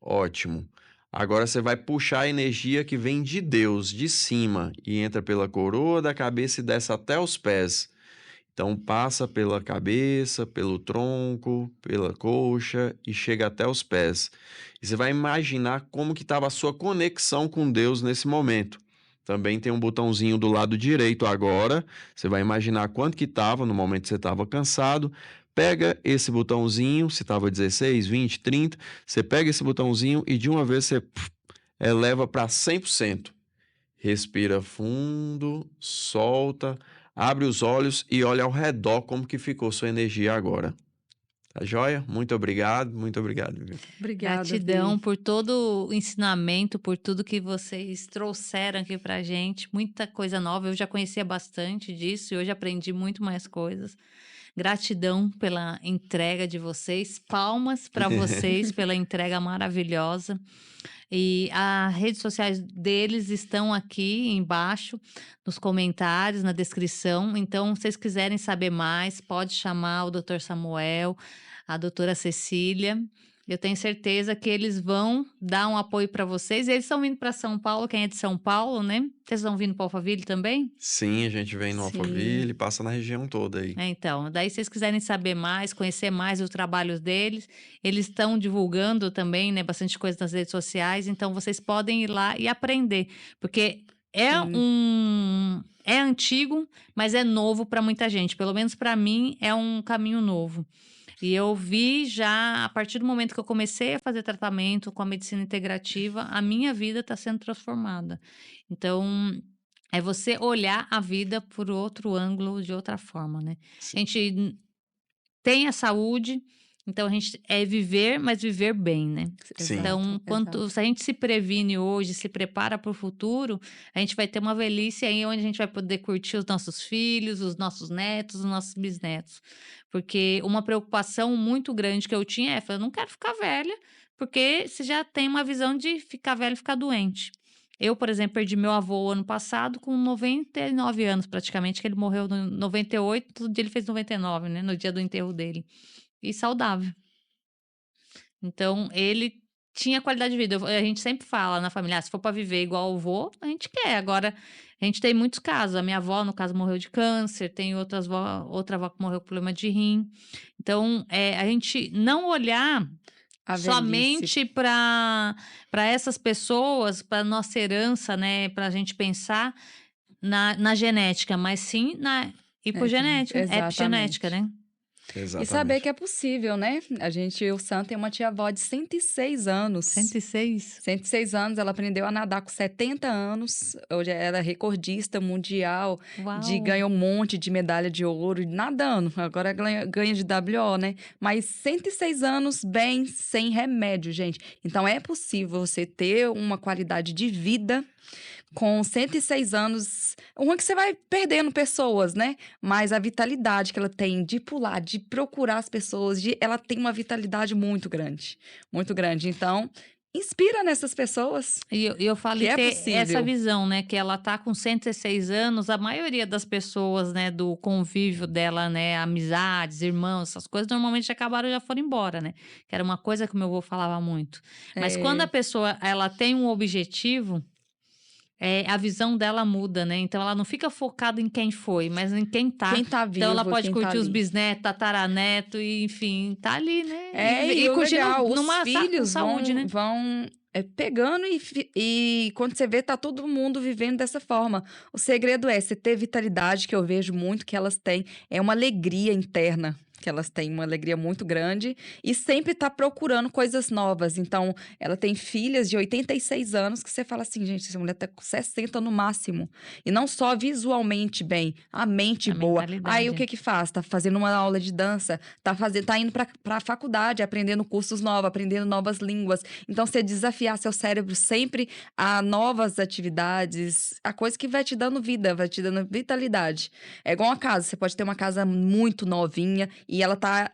Ótimo. Agora você vai puxar a energia que vem de Deus, de cima, e entra pela coroa da cabeça e desce até os pés. Então passa pela cabeça, pelo tronco, pela coxa e chega até os pés. E você vai imaginar como que estava a sua conexão com Deus nesse momento. Também tem um botãozinho do lado direito agora. Você vai imaginar quanto que estava no momento que você estava cansado. Pega esse botãozinho, se estava 16, 20, 30, você pega esse botãozinho e de uma vez você eleva para 100%. Respira fundo, solta, abre os olhos e olha ao redor como que ficou sua energia agora. Tá joia? Muito obrigado, Vivi. Obrigada, Gratidão Vi. por todo o ensinamento, por tudo que vocês trouxeram aqui pra gente. Muita coisa nova. Eu já conhecia bastante disso e hoje aprendi muito mais coisas. Gratidão pela entrega de vocês. Palmas para vocês pela entrega maravilhosa. E as redes sociais deles estão aqui embaixo, nos comentários, na descrição. Então, se vocês quiserem saber mais, pode chamar o Dr. Samuel, a doutora Cecília. Eu tenho certeza que eles vão dar um apoio para vocês. Eles estão vindo para São Paulo, quem é de São Paulo, né? Vocês estão vindo para Alphaville também? Sim, a gente vem no Sim. Alphaville, passa na região toda aí. Então, daí se vocês quiserem saber mais, conhecer mais os trabalhos deles, eles estão divulgando também, né, bastante coisa nas redes sociais, então vocês podem ir lá e aprender, porque Sim. é antigo, mas é novo para muita gente. Pelo menos para mim é um caminho novo. E eu vi já, a partir do momento que eu comecei a fazer tratamento com a medicina integrativa, a minha vida está sendo transformada. Então, é você olhar a vida por outro ângulo, de outra forma, né? A Sim. gente tem a saúde, então a gente é viver, mas viver bem, né? Sim. Então, Exato. se a gente se previne hoje, se prepara para o futuro, a gente vai ter uma velhice aí onde a gente vai poder curtir os nossos filhos, os nossos netos, os nossos bisnetos. Porque uma preocupação muito grande que eu tinha é, eu não quero ficar velha, porque você já tem uma visão de ficar velho e ficar doente. Eu, por exemplo, perdi meu avô ano passado com 99 anos praticamente, que ele morreu em 98, no dia ele fez 99, né? No dia do enterro dele. E saudável. Então, ele tinha qualidade de vida. A gente sempre fala na família, se for para viver igual o avô, a gente quer. Agora, a gente tem muitos casos. A minha avó, no caso, morreu de câncer, tem outra avó que morreu com problema de rim. Então, a gente não olhar A velhice. somente para essas pessoas, para nossa herança, né? Para a gente pensar na genética, mas sim na hipogenética, epigenética, Exatamente. né? E saber Exatamente. que é possível, né? O Sam tem uma tia-avó de 106 anos. 106. 106 anos, ela aprendeu a nadar com 70 anos. Hoje ela é recordista mundial, Uau! ganhou um monte de medalha de ouro nadando. Agora ganha de WO, né? Mas 106 anos bem, sem remédio, gente. Então é possível você ter uma qualidade de vida com 106 anos. O ruim é que você vai perdendo pessoas, né? Mas a vitalidade que ela tem de pular, de procurar as pessoas, ela tem uma vitalidade muito grande. Muito grande. Então, inspira nessas pessoas E eu falo que e é ter essa possível. visão, né, que ela tá com 106 anos, a maioria das pessoas, né, do convívio dela, né, amizades, irmãos, essas coisas, normalmente acabaram, já foram embora, né, que era uma coisa que o meu avô falava muito. Mas quando a É, pessoa, ela tem um objetivo, a visão dela muda, né, então ela não fica focada em quem foi, mas em quem tá. quem tá Então ela vivo, pode quem tá curtir os ali. bisnetos, tataraneto e enfim, tá ali, né, E e o curtindo legal, os com filhos saúde, né. vão pegando e quando você vê, tá todo mundo vivendo dessa forma. O segredo é você ter vitalidade, que eu vejo muito que elas têm, é uma alegria interna que elas têm, uma alegria muito grande, e sempre tá procurando coisas novas. Então, ela tem filhas de 86 anos que você fala assim, gente, essa mulher tá com 60 no máximo. E não só visualmente bem, a mente A boa. Aí o mentalidade. que que faz? Tá fazendo uma aula de dança, tá indo pra faculdade, aprendendo cursos novos, aprendendo novas línguas. Então, você desafiar seu cérebro sempre a novas atividades, a coisa que vai te dando vida, vai te dando vitalidade. É igual uma casa, você pode ter uma casa muito novinha e ela tá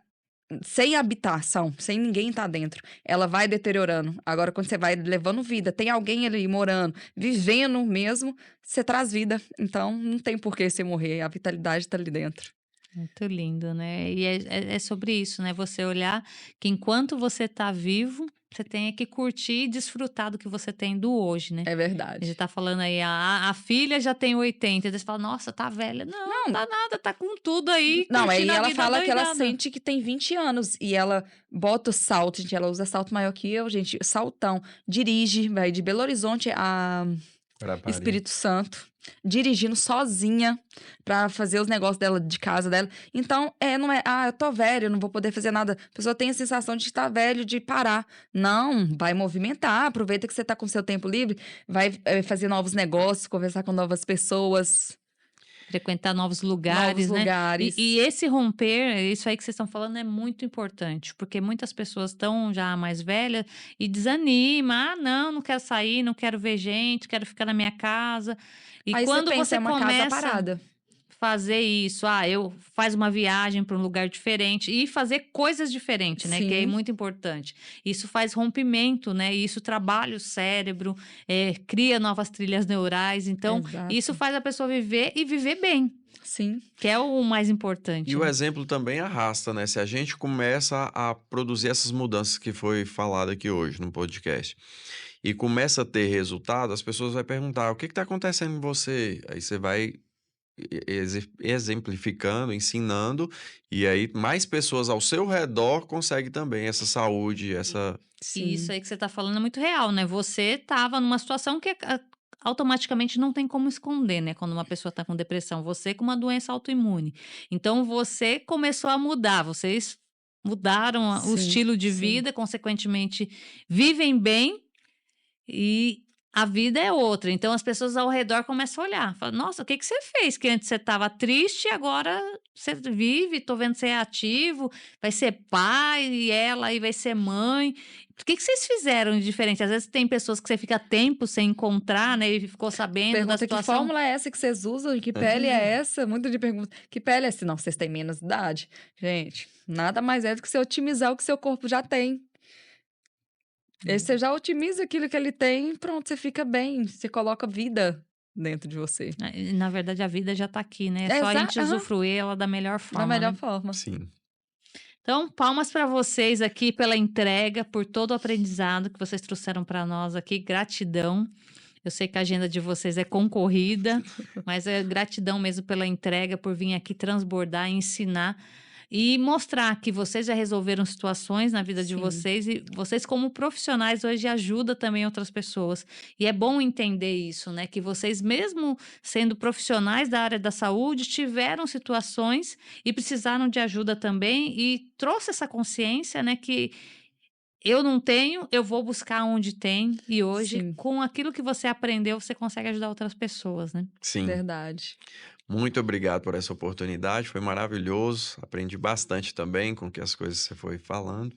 sem habitação, sem ninguém tá dentro. Ela vai deteriorando. Agora, quando você vai levando vida, tem alguém ali morando, vivendo mesmo, você traz vida. Então, não tem por que você morrer, a vitalidade tá ali dentro. Muito lindo, né? E é sobre isso, né? Você olhar que enquanto você tá vivo, você tem que curtir e desfrutar do que você tem do hoje, né? É A verdade. gente tá falando aí, a filha já tem 80, daí você fala, nossa, tá velha. Não, Não, tá nada, tá com tudo aí, não, aí curtindo a ela vida fala que ela doidada. sente que tem 20 anos e ela bota o salto, gente, ela usa salto maior que eu, gente, saltão. Dirige, vai de Belo Horizonte a Guarapari. Espírito Santo, dirigindo sozinha pra fazer os negócios dela, de casa dela. Então, não é, eu tô velho, eu não vou poder fazer nada. A pessoa tem a sensação de estar velho, de parar. Não, vai movimentar, aproveita que você tá com seu tempo livre, vai fazer novos negócios, conversar com novas pessoas, Frequentar novos novos lugares, né? E lugares. esse romper, isso aí que vocês estão falando é muito importante, porque muitas pessoas estão já mais velhas e desanima. Ah, não, não quero sair, não quero ver gente, quero ficar na minha casa. E Aí você quando pensa, você é uma casa começa, parada. fazer isso. Eu faz uma viagem para um lugar diferente e fazer coisas diferentes, né? Que é Sim. muito importante. Isso faz rompimento, né? E isso trabalha o cérebro, cria novas trilhas neurais. Então, isso Exato. faz a pessoa viver e viver bem, Sim. que é o mais E importante, o né? exemplo também arrasta, né? Se a gente começa a produzir essas mudanças que foi falado aqui hoje no podcast e começa a ter resultado, as pessoas vão perguntar: o que está acontecendo em você? Aí você vai exemplificando, ensinando, e aí mais pessoas ao seu redor conseguem também essa saúde, essa. E isso Sim. aí que você tá falando é muito real, né? Você tava numa situação que automaticamente não tem como esconder, né? Quando uma pessoa tá com depressão, você com uma doença autoimune. Então você começou a mudar, vocês mudaram o Sim. estilo de Sim. vida, consequentemente vivem bem e a vida é outra. Então as pessoas ao redor começam a olhar, falam: "Nossa, o que que você fez? Que antes você estava triste, agora você vive, tô vendo você é ativo, vai ser pai e ela aí vai ser mãe. O que que vocês fizeram de diferente?" Às vezes tem pessoas que você fica tempo sem encontrar, né, e ficou sabendo da Pergunta: "Que situação. fórmula é essa que vocês usam? Que pele é essa?" Muito de pergunta: "Que pele é essa?" "Não, vocês têm menos idade." Gente, nada mais é do que você otimizar o que seu corpo já tem. Aí você já otimiza aquilo que ele tem, pronto, você fica bem, você coloca vida dentro de você. Na verdade a vida já tá aqui, né? É só a gente Aham, usufruir ela da melhor da forma, melhor né? forma. Sim. Então, palmas para vocês aqui pela entrega, por todo o aprendizado que vocês trouxeram para nós aqui. Gratidão. Eu sei que a agenda de vocês é concorrida, mas é gratidão mesmo pela entrega, por vir aqui transbordar, ensinar e mostrar que vocês já resolveram situações na vida de Sim. vocês e vocês, como profissionais, hoje ajudam também outras pessoas. E é bom entender isso, né? Que vocês, mesmo sendo profissionais da área da saúde, tiveram situações e precisaram de ajuda também e trouxe essa consciência, né? Que eu não tenho, eu vou buscar onde tem, e hoje, Sim, com aquilo que você aprendeu, você consegue ajudar outras pessoas, né? Sim. verdade. Muito obrigado por essa oportunidade, foi maravilhoso. Aprendi bastante também com que as coisas que você foi falando.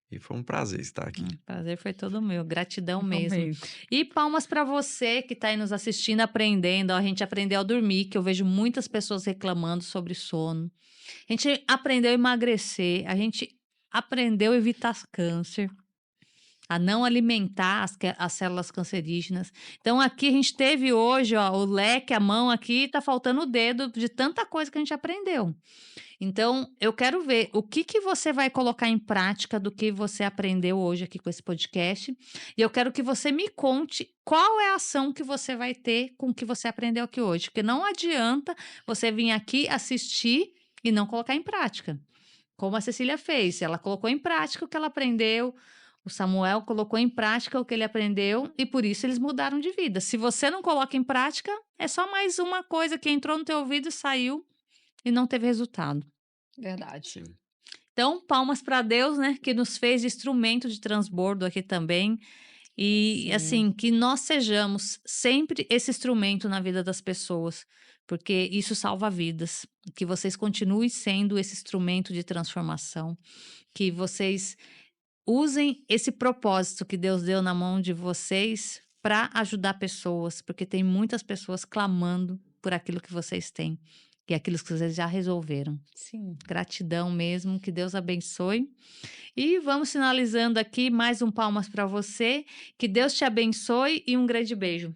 E foi um prazer estar aqui. Prazer foi todo meu, gratidão mesmo. Realmente. E palmas para você que está aí nos assistindo, aprendendo. Ó, a gente aprendeu a dormir, que eu vejo muitas pessoas reclamando sobre sono. A gente aprendeu a emagrecer, a gente aprendeu a evitar câncer, a não alimentar as células cancerígenas. Então, aqui a gente teve hoje, ó, o leque, a mão aqui, tá faltando o dedo de tanta coisa que a gente aprendeu. Então, eu quero ver o que que você vai colocar em prática do que você aprendeu hoje aqui com esse podcast. E eu quero que você me conte qual é a ação que você vai ter com o que você aprendeu aqui hoje. Porque não adianta você vir aqui assistir e não colocar em prática. Como a Cecília fez, ela colocou em prática o que ela aprendeu, o Samuel colocou em prática o que ele aprendeu e por isso eles mudaram de vida. Se você não coloca em prática, é só mais uma coisa que entrou no teu ouvido e saiu e não teve resultado. Verdade. Sim. Então, palmas para Deus, né, que nos fez instrumento de transbordo aqui também. E Sim. assim, que nós sejamos sempre esse instrumento na vida das pessoas, porque isso salva vidas. Que vocês continuem sendo esse instrumento de transformação, que vocês usem esse propósito que Deus deu na mão de vocês para ajudar pessoas, porque tem muitas pessoas clamando por aquilo que vocês têm e aquilo que vocês já resolveram. Sim. Gratidão mesmo, que Deus abençoe. E vamos finalizando aqui mais um palmas para você. Que Deus te abençoe e um grande beijo.